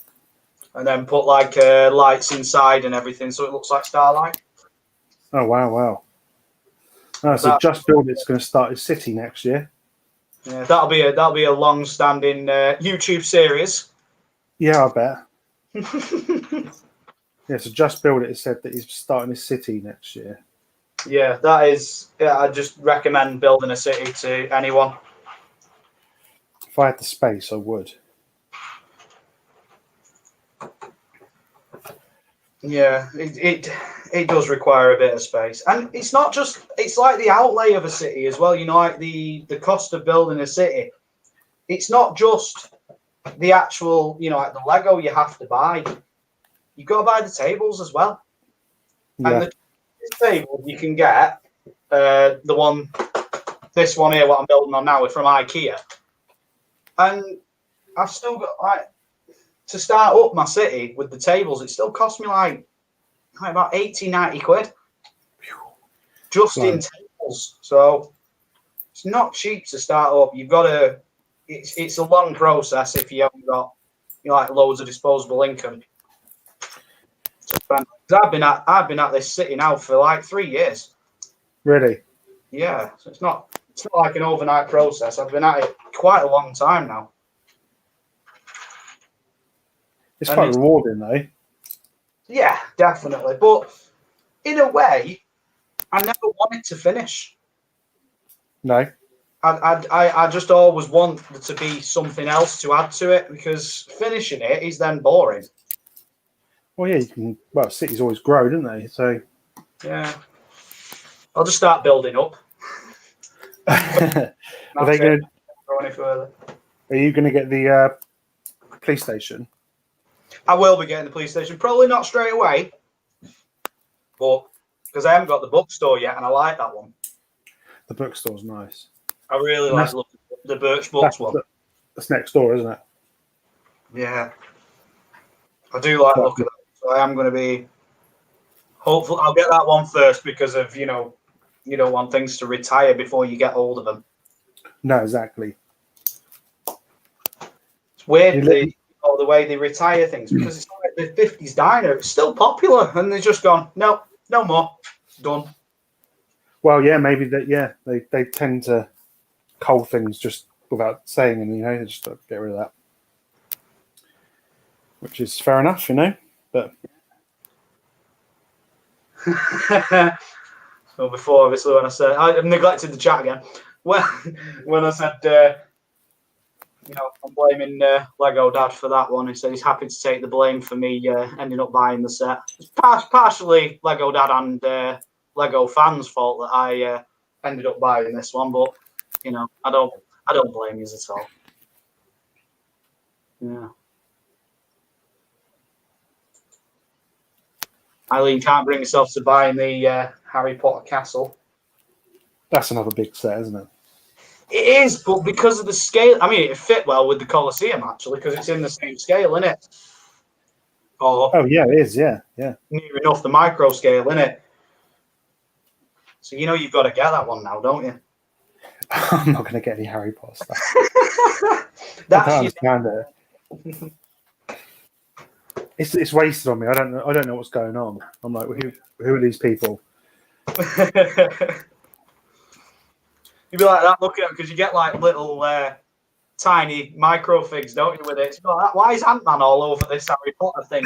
and then put like lights inside and everything, so it looks like Starlight. Oh, wow. Oh, so Just Build It's going to start its city next year. Yeah, that'll be a long-standing YouTube series. Yeah, I bet. Yeah, so Just Build It has said that he's starting his city next year. Yeah, that is. Yeah, I just recommend building a city to anyone. If I had the space, I would. Yeah, it does require a bit of space, and it's not just. It's like the outlay of a city as well. You know, like the cost of building a city. It's not just the actual, you know, like the Lego you have to buy. You've got to buy the tables as well. Yeah. And the table you can get, this one here, what I'm building on now, is from IKEA. And I've still got, like, to start up my city with the tables, it still cost me like about 80, 90 quid. Just in tables. So it's not cheap to start up. You've got to, it's a long process if you haven't got, you know, like loads of disposable income. I've been at this city now for like 3 years. Really? Yeah, so it's not like an overnight process. I've been at it quite a long time now. It's quite rewarding though. Yeah, definitely. But in a way, I never want it to finish. No. I just always want there to be something else to add to it, because finishing it is then boring. Well, yeah, you can. Well, cities always grow, don't they? So yeah, I'll just start building up. Are you going to get the police station? I will be getting the police station. Probably not straight away, but because I haven't got the bookstore yet, and I like that one. The bookstore's nice. I really like the Birch Books one. That's next door, isn't it? Yeah, I do like looking at that. So I am going to be hopeful. I'll get that one first because of you don't want things to retire before you get hold of them. No, exactly. It's weird the way they retire things because it's like the 50s diner. It's still popular, and they've just gone no more, done. Well, yeah, maybe that. Yeah, they tend to cull things just without saying, and they just get rid of that, which is fair enough, But so before, obviously, when I said I've neglected the chat again. When I said I'm blaming Lego Dad for that one, he said he's happy to take the blame for me ending up buying the set. It's partially Lego Dad and Lego fans' fault that I ended up buying this one, but I don't blame you at all. Yeah. Eileen can't bring herself to buying the Harry Potter castle. that's another big set, isn't it? It is, but because of the scale, I mean, it fit well with the Colosseum actually, because it's in the same scale, isn't it? Oh yeah, it is. Yeah. Near enough the micro scale, isn't it? So you've got to get that one now, don't you? I'm not going to get any Harry Potter stuff. That's I can't understand it. It's wasted on me. I don't know what's going on. I'm like, who are these people? You'd be like that looking at it because you get like little tiny micro figs, don't you, with it? So like, why is Ant-Man all over this Harry Potter thing?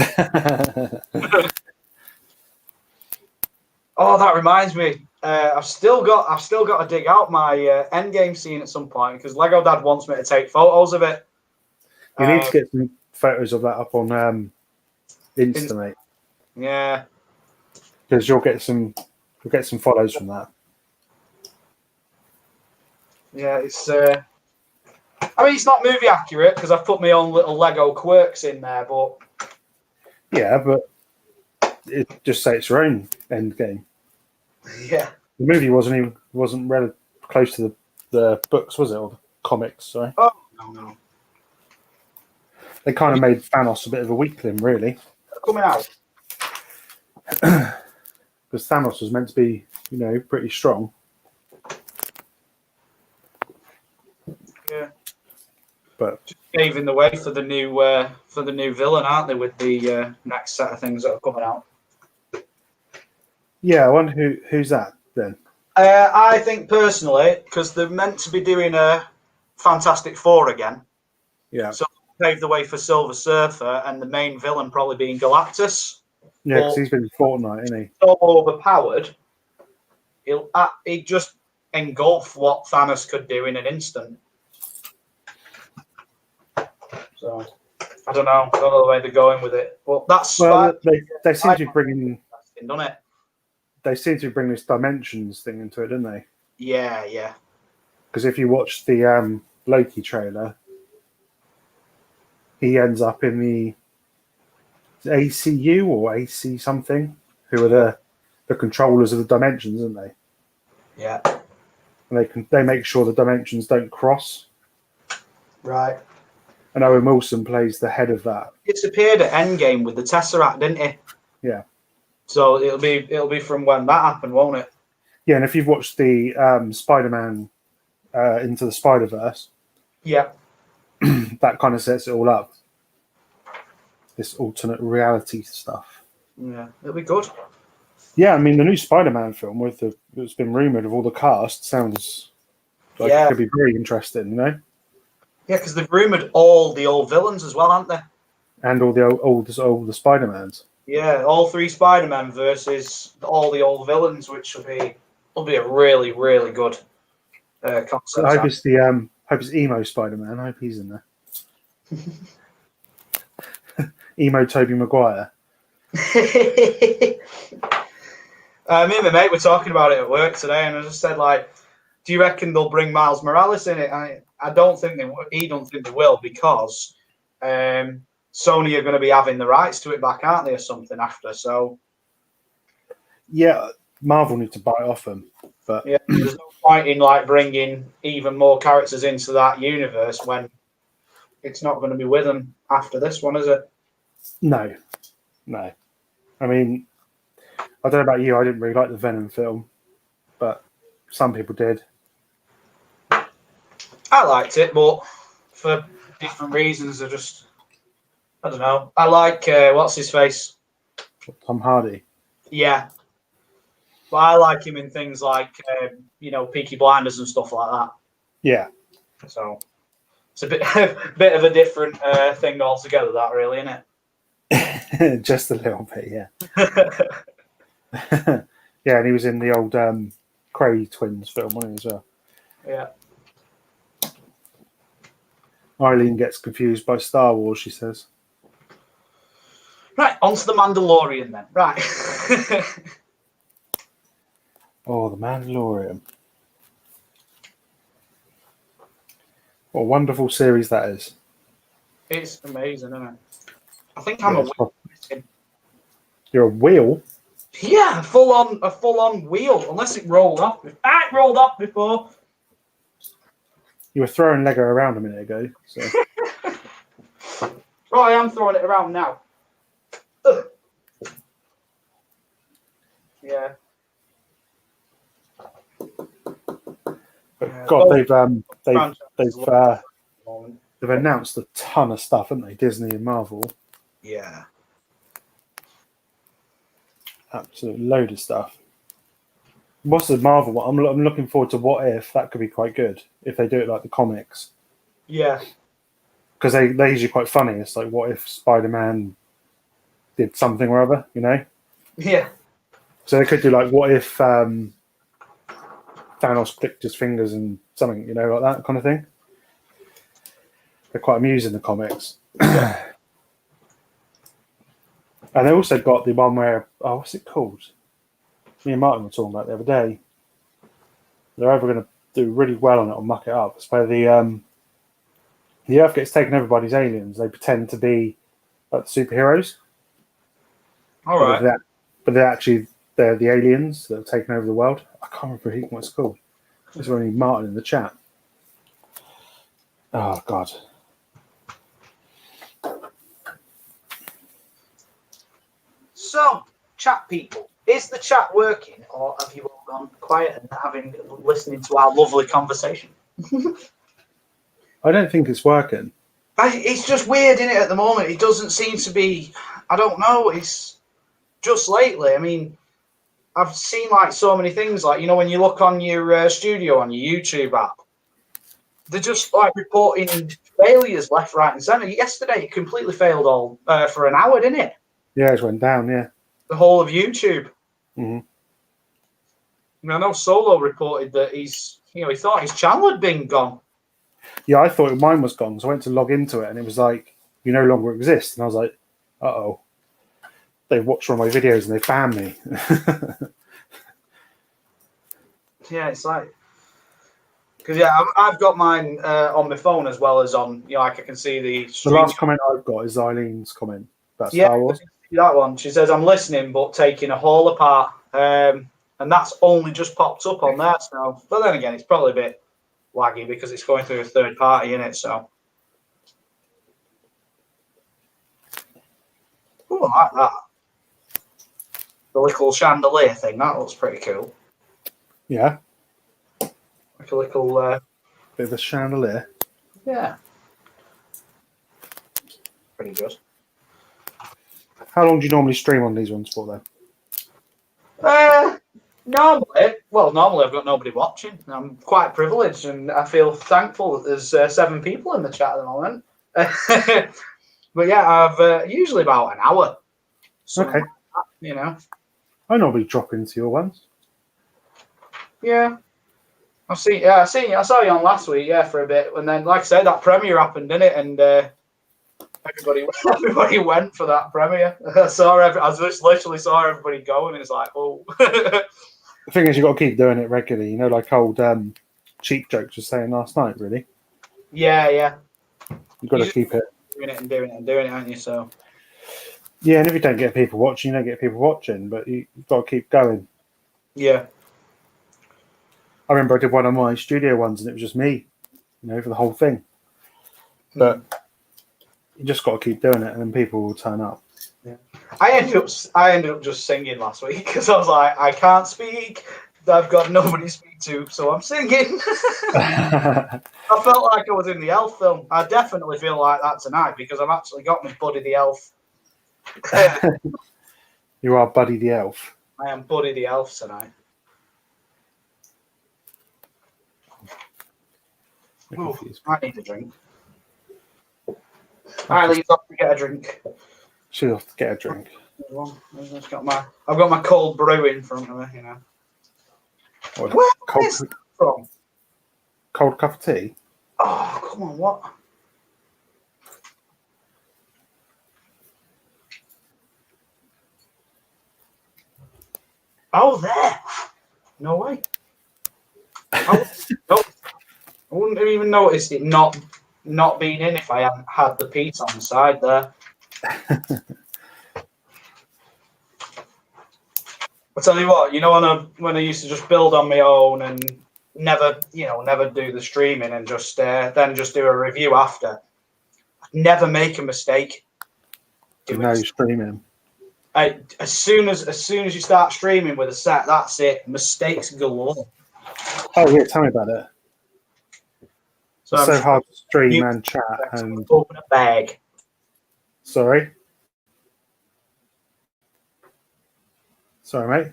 Oh, that reminds me. I've still got to dig out my Endgame scene at some point because Lego Dad wants me to take photos of it. You need to get some photos of that up on Insta, mate. Yeah, because you'll get some follows from that. Yeah, it's. I mean, it's not movie accurate because I've put my own little Lego quirks in there, but. Yeah, but it just say it's your own end game. Yeah. The movie wasn't really close to the books, was it, or the comics? Sorry. Oh no. They kind of made Thanos a bit of a weakling, really. Coming out. Because Thanos was meant to be, pretty strong. Yeah. But just paving the way for the new villain, aren't they? With the next set of things that are coming out. Yeah, I wonder who's that then. I think personally, because they're meant to be doing a Fantastic Four again. Yeah. So pave the way for Silver Surfer, and the main villain probably being Galactus. Yeah, because he's been Fortnite, isn't he? So overpowered, he'll just engulf what Thanos could do in an instant. So I don't know the way they're going with it. Well, that's they seem to be bringing, don't it? They seem to bring this dimensions thing into it, don't they? Yeah. Because if you watch the Loki trailer, he ends up in the ACU or AC something, who are the controllers of the dimensions, aren't they? Yeah. And they make sure the dimensions don't cross. Right. And Owen Wilson plays the head of that. It's appeared at Endgame with the Tesseract, didn't it? Yeah. So it'll be from when that happened, won't it? Yeah, and if you've watched the Spider-Man Into the Spider-Verse, yeah, that kind of sets it all up. This alternate reality stuff. Yeah, it'll be good. Yeah, I mean the new Spider-Man film it's been rumored of all the cast sounds like it could be very interesting, Yeah, because they've rumored all the old villains as well, haven't they? And all the Spider-Mans. Yeah, all 3 Spider-Men versus all the old villains, which will be a really, really good concept. I hope it's emo Spider-Man. I hope he's in there. Emo Tobey Maguire. Me and my mate were talking about it at work today, and I just said, do you reckon they'll bring Miles Morales in it? I don't think they will. He don't think they will because Sony are going to be having the rights to it back, aren't they, or something after? So Yeah, Marvel need to buy it off them. But yeah, there's no point in like bringing even more characters into that universe when it's not going to be with them after this one, is it? no. I mean, I don't know about you. I didn't really like the Venom film, but some people did. I liked it, but for different reasons. I don't know. I like what's his face? Tom Hardy. Yeah, but I like him in things like Peaky Blinders and stuff like that. Yeah. So it's a bit of a different thing altogether. That really, isn't it? Just a little bit, yeah. Yeah, and he was in the old Cray twins film, wasn't he, as well? Yeah. Eileen gets confused by Star Wars, she says. Right, on to the Mandalorian then. Right. Oh, the Mandalorian. What a wonderful series that is. It's amazing, isn't it? I think I'm a wheel. You're a wheel? Yeah, a full on wheel. Unless it rolled off. It rolled off before. You were throwing Lego around a minute ago. So. Right, I am throwing it around now. Ugh. Yeah. But God, they've announced a ton of stuff, haven't they? Disney and Marvel. Yeah. Absolute load of stuff. What's the Marvel one? I'm looking forward to What If. That could be quite good if they do it like the comics. Yeah. Because they're usually quite funny. It's like, what if Spider-Man did something or other, you know? Yeah. So they could do like, what if Thanos clicked his fingers and something, you know, like that kind of thing. They're quite amusing, the comics. And they also got the one where, what's it called? Me and Martin were talking about the other day. They're either going to do really well on it or muck it up. It's where the Earth gets taken over by these aliens. They pretend to be like the superheroes. All right. But they're the aliens that have taken over the world. I can't remember what it's called. There's only Martin in the chat. Oh, God. So, chat people, is the chat working, or have you all gone quiet and listening to our lovely conversation? I don't think it's working. It's just weird, isn't it, at the moment? It doesn't seem to be, I don't know, it's just lately. I mean, I've seen like so many things, like, when you look on your studio, on your YouTube app, they're just like reporting failures left, right, and centre. Yesterday, it completely failed all for an hour, didn't it? Yeah, it went down, yeah. The whole of YouTube. Mm-hmm. I know Solo reported that he thought his channel had been gone. Yeah, I thought mine was gone, so I went to log into it, and it was like, you no longer exist. And I was like, uh-oh. They watched one of my videos, and they banned me. Yeah, it's like... Because, yeah, I've got mine on my phone as well as on, like I can see the stream. The last comment I've got is Eileen's comment about Star Wars. That one. She says, I'm listening, but taking a haul apart. And that's only just popped up on there. So, but then again, it's probably a bit laggy because it's going through a third party, in it. So, ooh, I like that. The little chandelier thing, that looks pretty cool. Yeah. Like a little... Bit of a chandelier. Yeah. Pretty good. How long do you normally stream on these ones for, though? Normally I've got nobody watching. I'm quite privileged, and I feel thankful that there's 7 people in the chat at the moment. But yeah, I've usually about an hour. Okay. Like that, I normally drop into your ones. Yeah. I saw you on last week, for a bit, and then, like I said, that premiere happened, didn't it? And everybody went for that premiere. I just literally saw everybody go, and it's like, oh. The thing is, you've got to keep doing it regularly. Like old Cheap Jokes was saying last night, really. Yeah. You've got to keep it. doing it, aren't you? So Yeah, and if you don't get people watching, you don't get people watching, but you've got to keep going. yeah. I remember I did one of my studio ones and it was just me, for the whole thing. But you just got to keep doing it and then people will turn up. Yeah. I ended up just singing last week because I was like, I can't speak. I've got nobody to speak to, so I'm singing. I felt like I was in the Elf film. I definitely feel like that tonight because I've actually got my Buddy the Elf. You are Buddy the Elf. I am Buddy the Elf tonight. Ooh, I need a drink. Eileen's off to get a drink. She'll have to get a drink. I've got my cold brew in front of her, What, Where is that from? Cold cup of tea? Oh, come on, what? Oh, there. No way. I wouldn't have even noticed it not being in if I hadn't had the piece on the side there. I'll tell you what, when I used to just build on my own and never do the streaming and just then just do a review after, I'd never make a mistake. No streaming. As soon as you start streaming with a set, that's it. Mistakes galore. Oh yeah, tell me about it. So it's so hard to stream and chat and open a bag. Sorry, mate.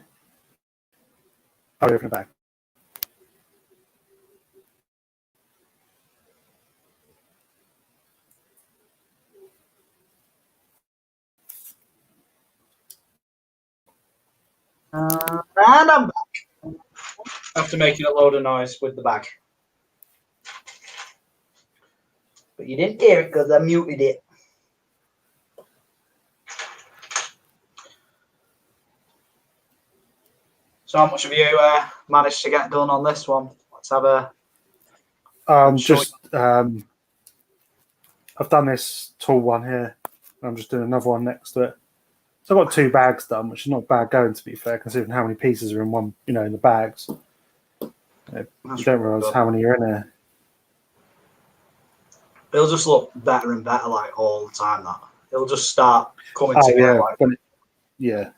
I'll open a bag. And I'm back. After making a load of noise with the bag. But you didn't hear it because I muted it. So how much have you managed to get done on this one? Let's have a... I've done this tall one here. I'm just doing another one next to it. So I've got 2 bags done, which is not bad going, to be fair, considering how many pieces are in one, in the bags. You don't realise how many are in there. It'll just look better and better, like, all the time, that. It'll just start coming together. Yeah.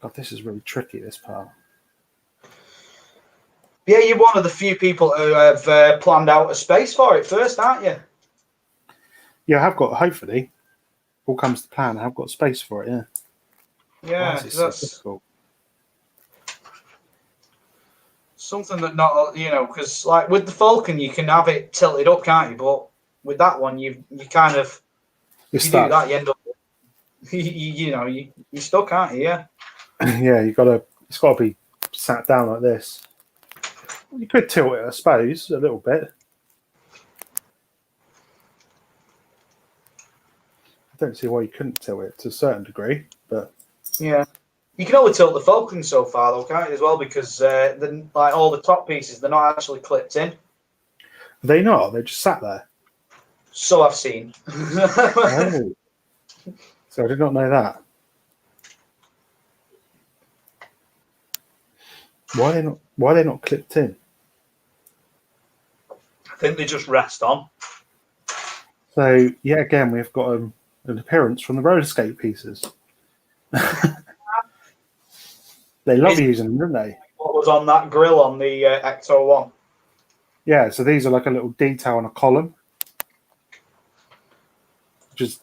God, this is really tricky, this part. Yeah, you're one of the few people who have planned out a space for it first, aren't you? Yeah, I have got, hopefully, all comes to plan, I've got space for it, yeah. Yeah, that's so difficult. Something that not, because like with the Falcon, you can have it tilted up, can't you? But with that one, you kind of, you do that, you end up, you're stuck, aren't you? Yeah. Yeah, it's got to be sat down like this. You could tilt it, I suppose, a little bit. I don't see why you couldn't tilt it to a certain degree, but yeah, you can only tilt the Falcon so far, though, can't you? As well, because like all the top pieces, they're not actually clipped in. Are they not? They're just sat there. So I've seen. Oh. So I did not know that. Why are they not clipped in? I think they just rest on. So yet again, we've got an appearance from the roller skate pieces. They love using them, don't they? What was on that grill on the Ecto 1? Yeah, so these are like a little detail on a column, which is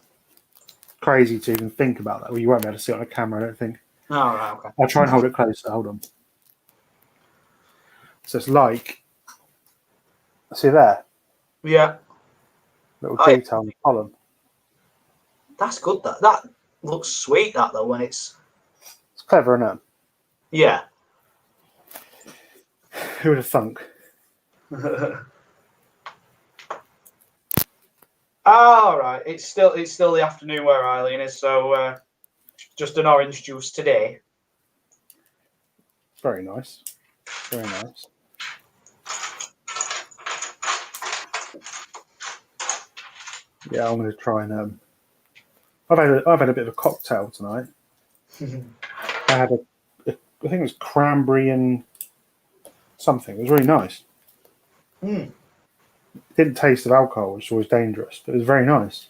crazy to even think about that. Well, you won't be able to see it on a camera, I don't think. Oh, right, okay. I'll try and hold it closer. Hold on. So it's like, see there? Yeah. Little detail on the column. That's good. That looks sweet, that, though, when it's... It's clever, isn't it? Yeah. Who would have thunk? All right. It's still the afternoon where Eileen is, so just an orange juice today. Very nice. Very nice. Yeah, I'm going to try and. I've had a bit of a cocktail tonight. I had I think it was cranberry and something. It was really nice. Mm. It didn't taste of alcohol, which is always dangerous, but it was very nice.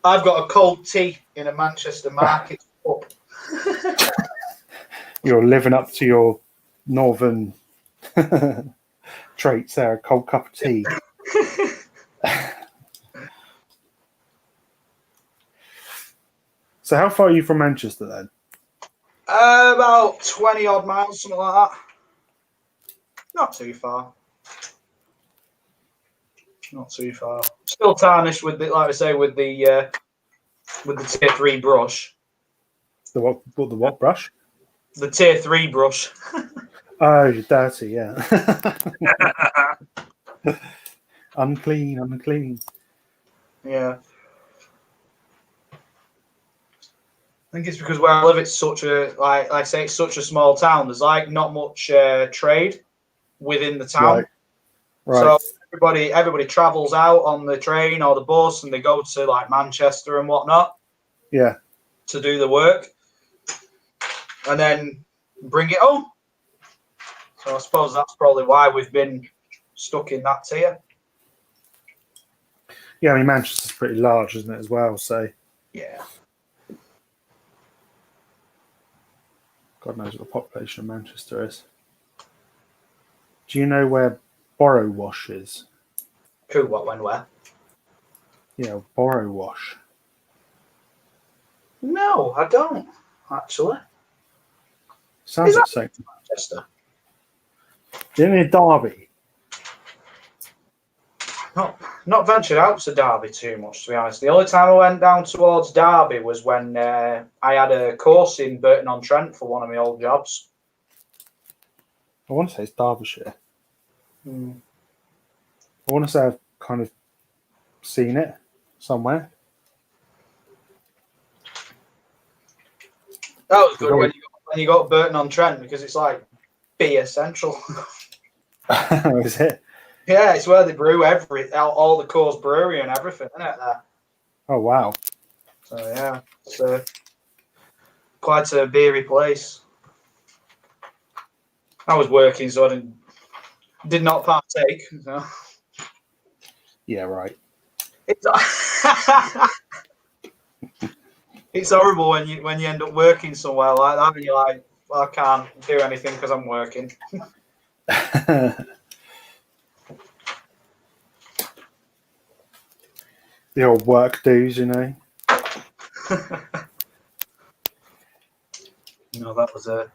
I've got a cold tea in a Manchester market pub. You're living up to your northern traits there. A cold cup of tea. So, how far are you from Manchester then? About 20 odd miles, something like that. Not too far. Not too far. Still tarnished with the, like I say, with the tier 3 brush. The what brush? The tier 3 brush. Oh, you're dirty, yeah. Unclean. Yeah. I think it's because where I live, it's such a like I say, it's such a small town. There's like not much trade within the town. Right. So everybody travels out on the train or the bus, and they go to like Manchester and whatnot. Yeah. To do the work, and then bring it home. So I suppose that's probably why we've been stuck in that tier. Yeah, I mean Manchester's pretty large, isn't it, as well? So yeah. God knows what the population of Manchester is. Do you know where Borrowash is? Who, what, when, where? Yeah, Borrowash. No, I don't, actually. Sounds like something. Manchester? You're near Derby. Not ventured out to Derby too much, to be honest. The only time I went down towards Derby was when I had a course in Burton-on-Trent for one of my old jobs. I want to say it's Derbyshire. Hmm. I want to say I've kind of seen it somewhere. That was good when you got Burton-on-Trent, because it's like beer central. Is it? Yeah, it's where they brew all the Coors brewery and everything, isn't it? There. Oh wow! So yeah, it's quite a beery place. I was working, so I did not partake. So. Yeah, right. It's horrible when you end up working somewhere like that, and you're like, well, I can't do anything because I'm working. The old work dues, you know. No, that was a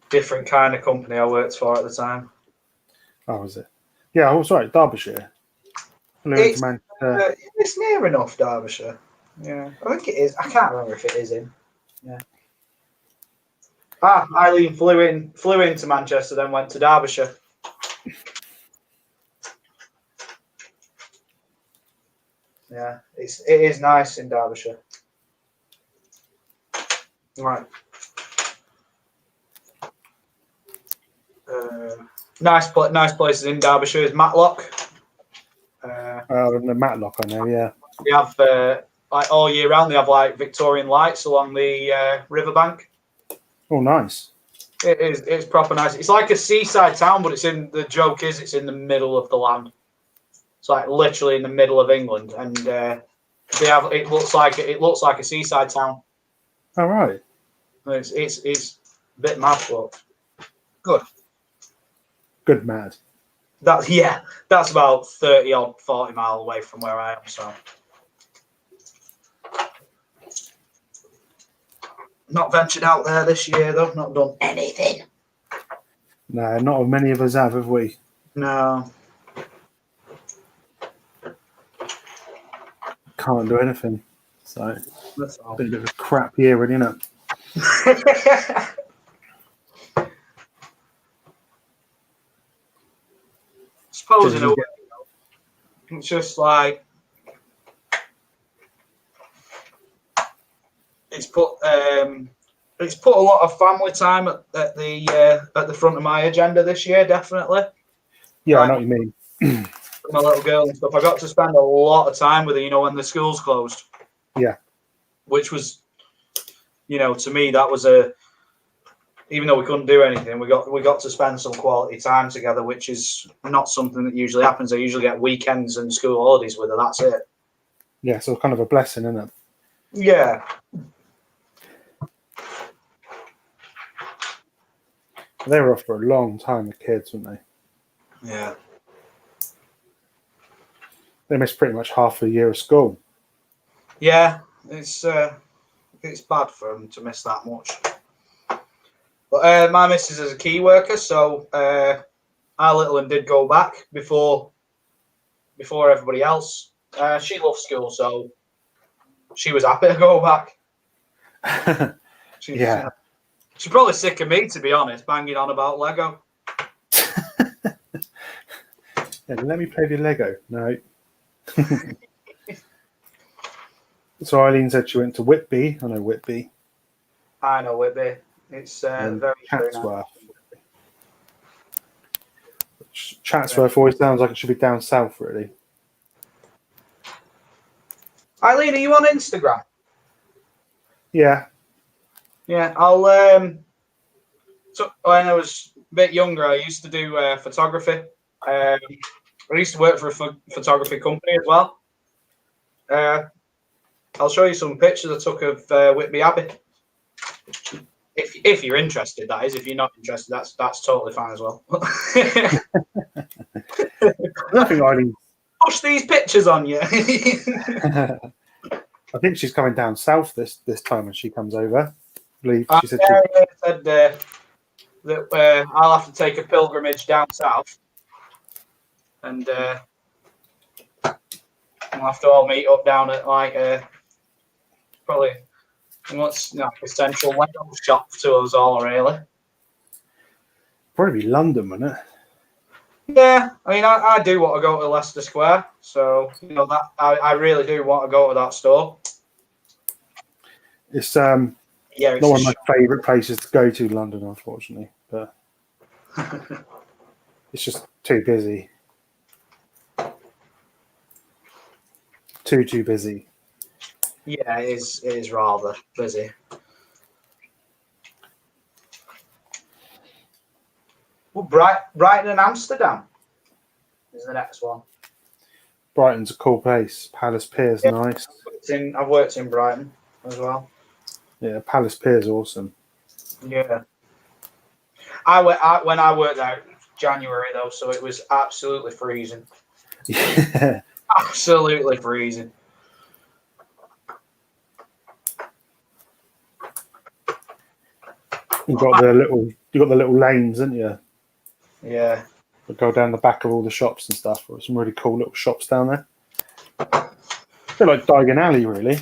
different kind of company I worked for at the time. Oh, was it? Yeah, I was right. Derbyshire. It's near enough, Derbyshire. Yeah, I think it is. I can't remember if it is in. Yeah. Eileen flew into Manchester, then went to Derbyshire. Yeah, it is nice in Derbyshire. Right. Nice places in Derbyshire is Matlock. The Matlock, I know. Yeah. We have like all year round. They have like Victorian lights along the riverbank. Oh, nice. It's proper nice. It's like a seaside town, but the joke is it's in the middle of the land. It's like literally in the middle of England, and it looks like a seaside town. All right. It's a bit mad, but good. Good mad. That's about 30 or 40 miles away from where I am. So not ventured out there this year though. Not done anything. No, not many of us have we? No. Can't do anything. So That's all. been a bit of a crap year, isn't it? Suppose in a way, it's just like it's put a lot of family time at the front of my agenda this year, definitely. Yeah, Like, I know what you mean. my little girl and stuff, I got to spend a lot of time with her, you know, when the schools closed. Yeah. Which was, you know, to me, that was a, even though we couldn't do anything, we got to spend some quality time together, which is not something that usually happens. I usually get weekends and school holidays with her. That's it. Yeah, so kind of a blessing, isn't it? Yeah. They were off for a long time, the kids, weren't they? Yeah. They missed pretty much half a year of school. Yeah, it's bad for them to miss that much. But my missus is a key worker, so our little one did go back before everybody else. She loves school, so she was happy to go back. Yeah. She's probably sick of me, to be honest, banging on about Lego. Yeah, let me play with Lego. No. So Eileen said she went to Whitby. I know Whitby. I know Whitby. It's very Chatsworth. Chatsworth always sounds like it should be down south, really. Eileen, are you on Instagram? Yeah. Yeah, I'll. So when I was a bit younger, I used to do photography. I used to work for a photography company as well. I'll show you some pictures I took of Whitby Abbey. If you're interested, that is. If you're not interested, that's totally fine as well. I think Eileen. Push these pictures on you. I think she's coming down south this time when she comes over. I believe she said. Said that I'll have to take a pilgrimage down south, and we'll have to all meet up down at like probably what's a central Lego shop to us all, really. Probably be London, wouldn't it? Yeah, I mean, I do want to go to Leicester Square, so you know that I really do want to go to that store. It's yeah, not one of my favourite places to go to, London, unfortunately, but it's just too busy. Too busy. Yeah, it is rather busy. Well, Brighton and Amsterdam is the next one. Brighton's a cool place. Palace Pier's nice. I've worked in Brighton as well. Yeah, Palace Pier's awesome. Yeah. When I worked there, it was January though, so it was absolutely freezing. Yeah. Absolutely freezing. You got the little lanes, haven't you? Yeah. That go down the back of all the shops and stuff. There's some really cool little shops down there. A bit like Diagon Alley, really.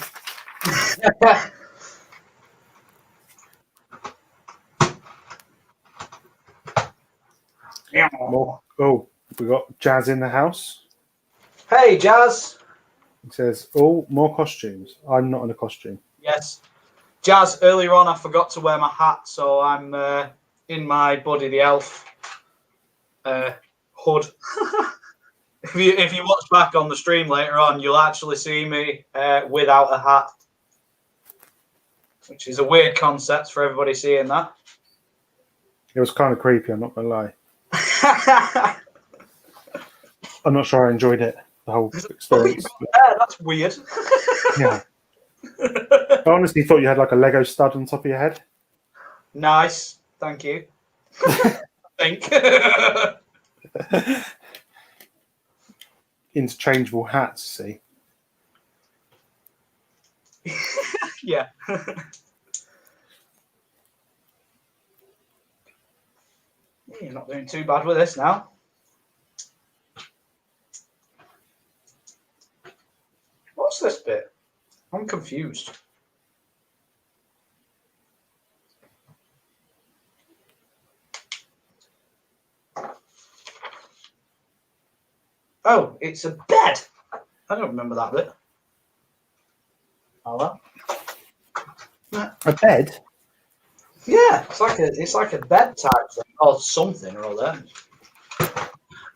Oh, we got Jazz in the house. Hey, Jazz. He says, "Oh, more costumes." I'm not in a costume. Yes. Jazz, earlier on I forgot to wear my hat, so I'm in my Buddy the Elf hood. If you watch back on the stream later on, you'll actually see me without a hat, which is a weird concept for everybody seeing that. It was kind of creepy, I'm not going to lie. I'm not sure I enjoyed it, the whole experience. Yeah, that's weird. Yeah. I honestly thought you had like a Lego stud on top of your head. Nice. Thank you. I think. Interchangeable hats, see. Yeah. You're not doing too bad with this now. What's this bit? I'm confused. Oh, it's a bed. I don't remember that bit. Oh well. A bed? Yeah, it's like a bed type thing or something or other.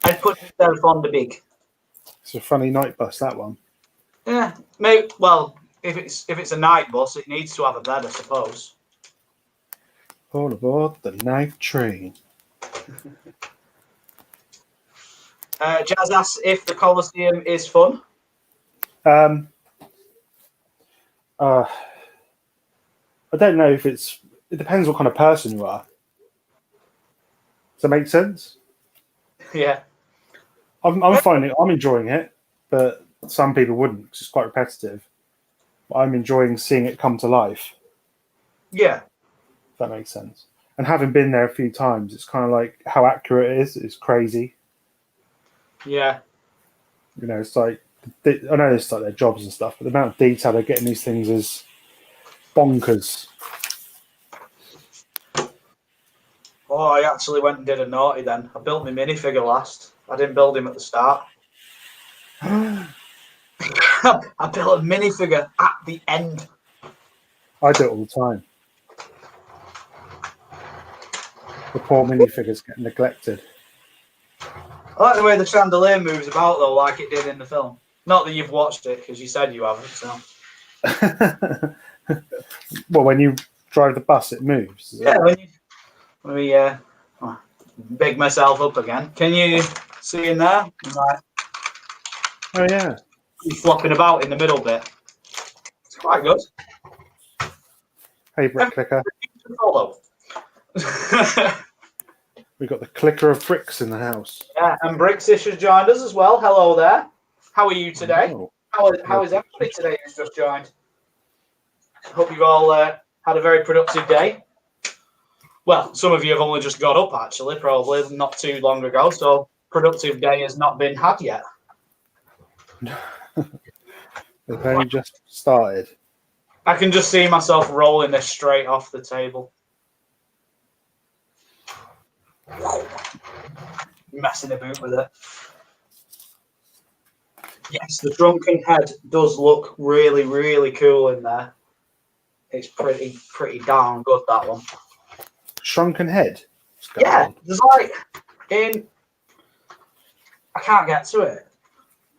I put myself on the big. It's a funny night bus, that one. Yeah, maybe. Well, if it's a night bus, it needs to have a bed, I suppose. All aboard the night train. Jazz asks if the Colosseum is fun. I don't know if it's. It depends what kind of person you are. Does that make sense? Yeah. I'm finding I'm enjoying it, but some people wouldn't because it's quite repetitive. But I'm enjoying seeing it come to life. Yeah. If that makes sense. And having been there a few times, it's kind of like how accurate it is. It's crazy. Yeah. You know, it's like I know it's like their jobs and stuff, but the amount of detail they're getting these things is bonkers. Oh, I actually went and did a naughty then. I built my minifigure last. I didn't build him at the start. I built a minifigure at the end. I do it all the time. The poor minifigures get neglected. I like the way the chandelier moves about, though, like it did in the film. Not that you've watched it, because you said you haven't. So. Well, when you drive the bus, it moves. Yeah, let me big myself up again. Can you see in there? Like, Oh yeah. flopping about in the middle bit. It's quite good. Hey, brick clicker. Follow. We've got the clicker of bricks in the house. Yeah, and Bricksish has joined us as well. Hello there. How are you today? Oh. How is everybody today who's just joined? Hope you've all had a very productive day. Well, some of you have only just got up, actually, probably not too long ago, so productive day has not been had yet. They've only just started. I can just see myself rolling this straight off the table. Messing about with it. Yes, the drunken head does look really, really cool in there. It's pretty darn good, that one. Shrunken head. Yeah, there's like in. I can't get to it.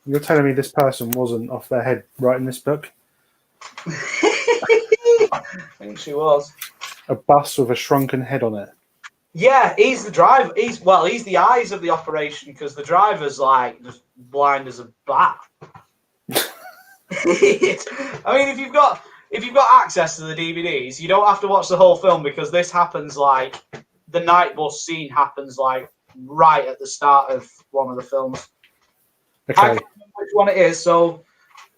You're telling me this person wasn't off their head writing this book? I think she was. A bus with a shrunken head on it. Yeah, he's the driver. He's the eyes of the operation because the driver's like just blind as a bat. I mean, if you've got access to the DVDs, you don't have to watch the whole film because this happens like the night bus scene happens like right at the start of one of the films. Okay. I can't remember which one it is, so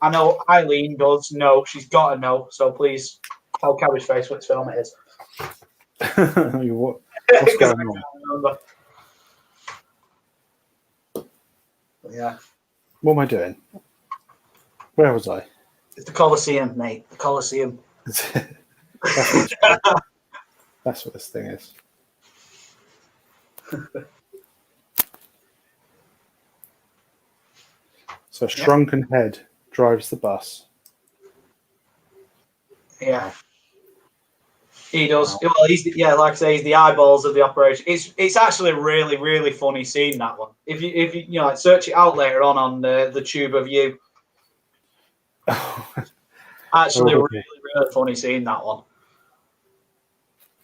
I know Eileen does know. She's got to know. So please tell Cabbage Face which film it is. What's going on? Yeah. What am I doing? Where was I? It's the Colosseum, mate. The Colosseum. That's what this thing is. So a shrunken head drives the bus. Yeah. He does. Wow. Well, like I say, he's the eyeballs of the operation. It's actually a really, really funny scene, that one. If you like search it out later on the Tube of You. Actually, a really, really funny scene, that one.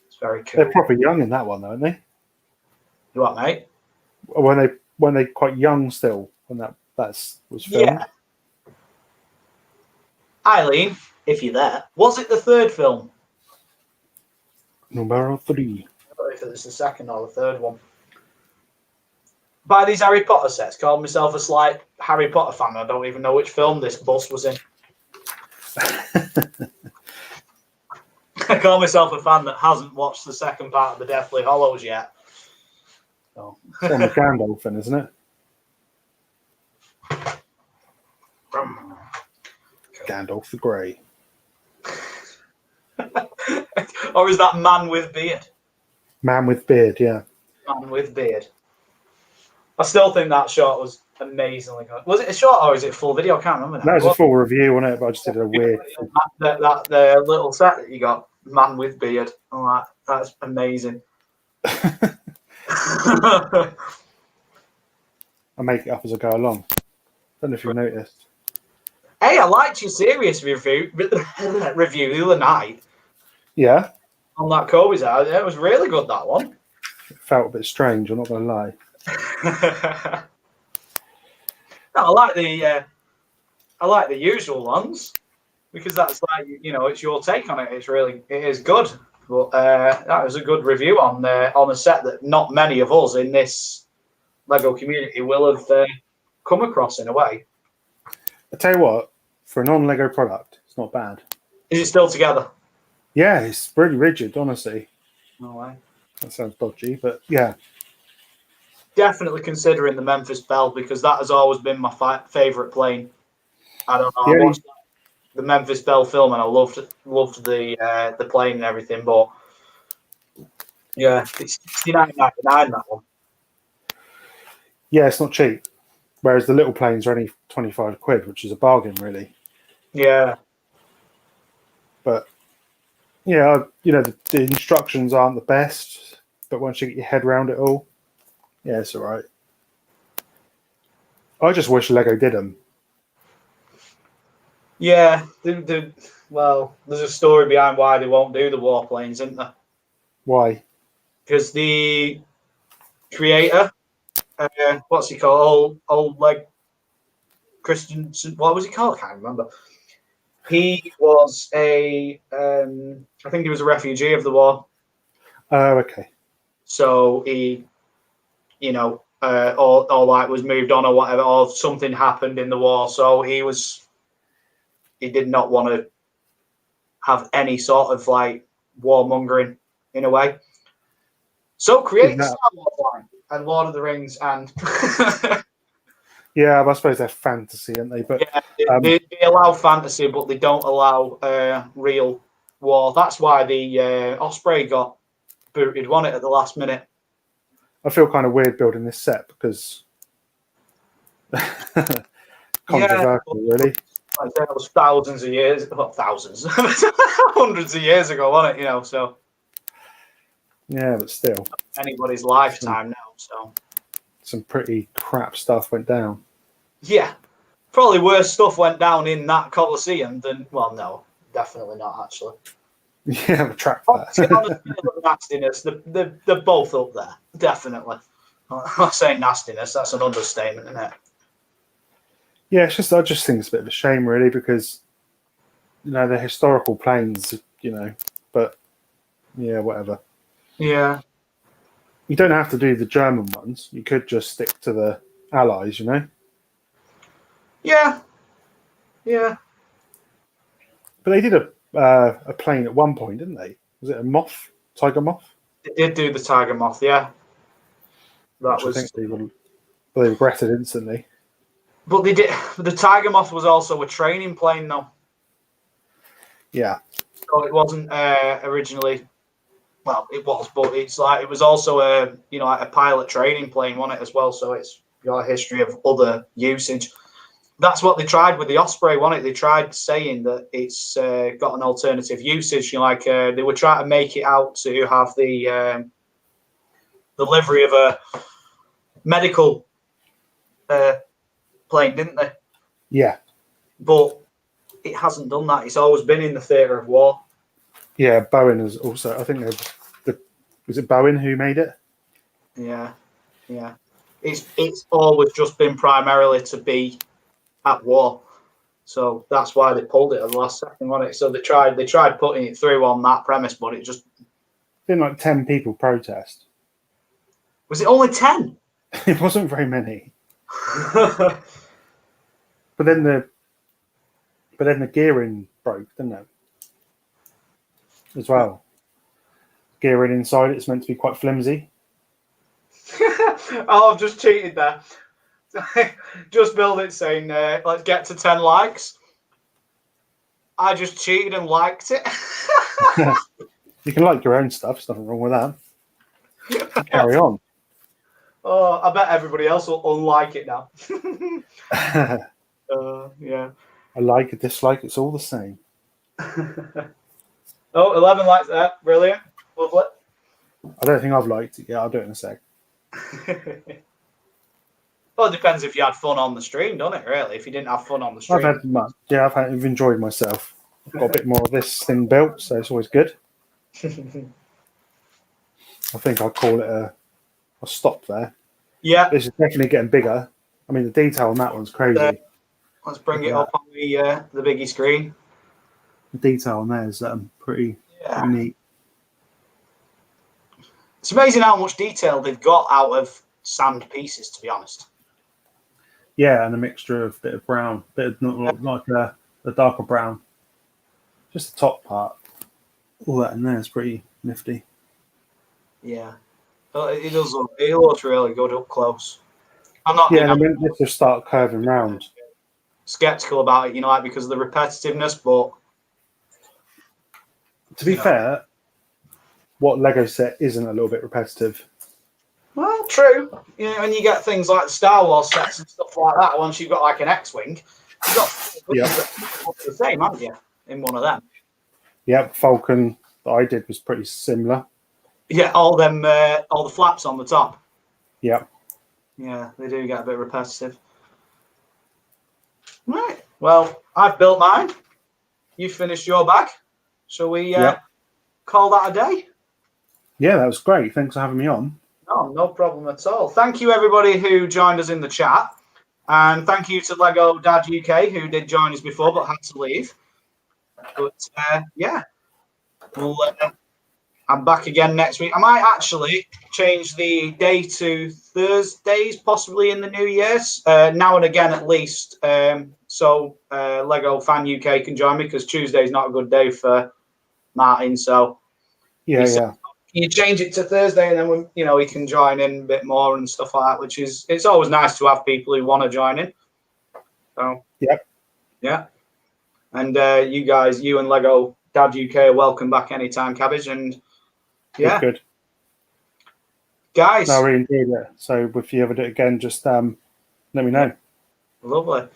It's very cool. They're proper young in that one, though, aren't they? You what, mate? When they quite young still when that was filmed. Yeah. Eileen, if you're there, was it the third film? Number 3. I don't know if it's the second or the third one. Buy these Harry Potter sets. Called myself a slight Harry Potter fan. I don't even know which film this bus was in. I call myself a fan that hasn't watched the second part of the Deathly Hallows yet. So. It's on the Gandalf then, isn't it? Gandalf the Grey. Or is that Man with Beard? Man with Beard, yeah. Man with Beard. I still think that shot was amazingly good. Was it a shot or is it full video? I can't remember. That was a full review on it, but I just did a weird. The little set that you got, Man with Beard. Oh, that's amazing. I make it up as I go along. Don't know if you noticed. Hey, I liked your serious review the other night Yeah, on that Kobe's out. It was really good, that one. it felt a bit strange. I'm not going to lie. No, I like the usual ones because that's like it's your take on it. It is good. But that was a good review on a set that not many of us in this Lego community will have come across in a way. I tell you what, for a non-Lego product, it's not bad. Is it still together? Yeah, it's really rigid, honestly. No way. That sounds dodgy, but yeah. Definitely considering the Memphis Belle because that has always been my favourite plane. I don't know. I Yeah, watched the Memphis Belle film and I loved the plane and everything, but yeah, it's $69.99 that one. yeah, it's not cheap. Whereas the little planes are only 25 quid, which is a bargain, really. Yeah. But yeah, the instructions aren't the best, but once you get your head around it all, yeah, it's all right. I just wish Lego did them. Yeah. Well, there's a story behind why they won't do the warplanes, isn't there? Why? Because the creator, what's he called? Old like Christian. What was he called? I can't remember. He was I think he was a refugee of the war. Oh, okay. So he, all that was moved on or whatever, or something happened in the war. So he did not want to have any sort of like warmongering in a way. So create the Star Wars line and Lord of the Rings and yeah, I suppose they're fantasy, aren't they? But yeah, they allow fantasy, but they don't allow real war. That's why the Osprey got booted, won it at the last minute. I feel kind of weird building this set because controversial, really. Like I said, it was thousands of years, not thousands, hundreds of years ago, wasn't it? So Yeah, but still, anybody's lifetime now. So some pretty crap stuff went down. yeah, probably worse stuff went down in that Colosseum than. Well, no, definitely not actually. Yeah, retract On that. the scale of nastiness, they're both up there, definitely. I'm not saying nastiness; that's an understatement, isn't it? Yeah, I just think it's a bit of a shame, really, because they're historical planes, but yeah, whatever. Yeah. You don't have to do the German ones. You could just stick to the Allies, Yeah. Yeah. But they did a plane at one point, didn't they? Was it a moth, tiger moth? They did do the Tiger Moth, yeah. That Which was. I think they regretted instantly. But they did. The Tiger Moth was also a training plane, though. Yeah. So it wasn't originally. Well, it was, but it was also like a pilot training plane, wasn't it, as well? So it's got a history of other usage. That's what they tried with the Osprey, wasn't it? They tried saying that it's got an alternative usage. They were trying to make it out to have the delivery of a medical plane, didn't they? Yeah. But it hasn't done that. It's always been in the theatre of war. Yeah, Boeing has also. I think was it Boeing who made it? Yeah, yeah. It's always just been primarily to be at war, so that's why they pulled it at the last second, wasn't it? So they tried putting it through on that premise, but it just Been like 10 people protest. was it only 10? It wasn't very many. But then the gearing broke, didn't it? As well. Gearing inside it's meant to be quite flimsy. Oh, I've just cheated there. Just build it saying, let's get to 10 likes. I just cheated and liked it. You can like your own stuff. There's nothing wrong with that. Carry on. Oh, I bet everybody else will unlike it now. Yeah. I like it, dislike, it's all the same. Oh, 11 likes there. Brilliant. Lovely. I don't think I've liked it yet. I'll do it in a sec. Well, it depends if you had fun on the stream, doesn't it? Really, if you didn't have fun on the stream. I've enjoyed myself. I've got a bit more of this thing built, so it's always good. I think I'll call it a stop there. Yeah. This is definitely getting bigger. I mean, the detail on that one's crazy. Let's bring it up on the biggie screen. The detail on there is pretty neat. It's amazing how much detail they've got out of sand pieces, to be honest. Yeah, and a mixture of bit of brown, like a darker brown. Just the top part. All that in there is pretty nifty. Yeah. It does look. It looks really good up close. I'm not. Yeah, and then this will start curving round. Skeptical about it, like because of the repetitiveness, but to be fair, what Lego set isn't a little bit repetitive? Well, true. When you get things like the Star Wars sets and stuff like that, once you've got like an X-wing, you've got the same, haven't you? In one of them. Yeah, Falcon that I did was pretty similar. Yeah, all the flaps on the top. Yeah. Yeah, they do get a bit repetitive. Right. Well, I've built mine. You finished your bag. Shall we call that a day? Yeah, that was great. Thanks for having me on. No problem at all. Thank you, everybody who joined us in the chat. And thank you to Lego Dad UK, who did join us before but had to leave. But, I'm back again next week. I might actually change the day to Thursdays, possibly in the new year, now and again at least. So Lego Fan UK can join me because Tuesday's not a good day for Martin. So you change it to Thursday, and then he can join in a bit more and stuff like that. Which is, it's always nice to have people who want to join in. So yeah. And you guys, you and Lego Dad UK are welcome back anytime, Cabbage. And yeah, good. Guys, I really enjoyed it. So if you ever do it again, just let me know. Lovely.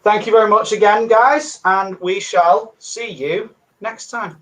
Thank you very much again, guys, and we shall see you next time.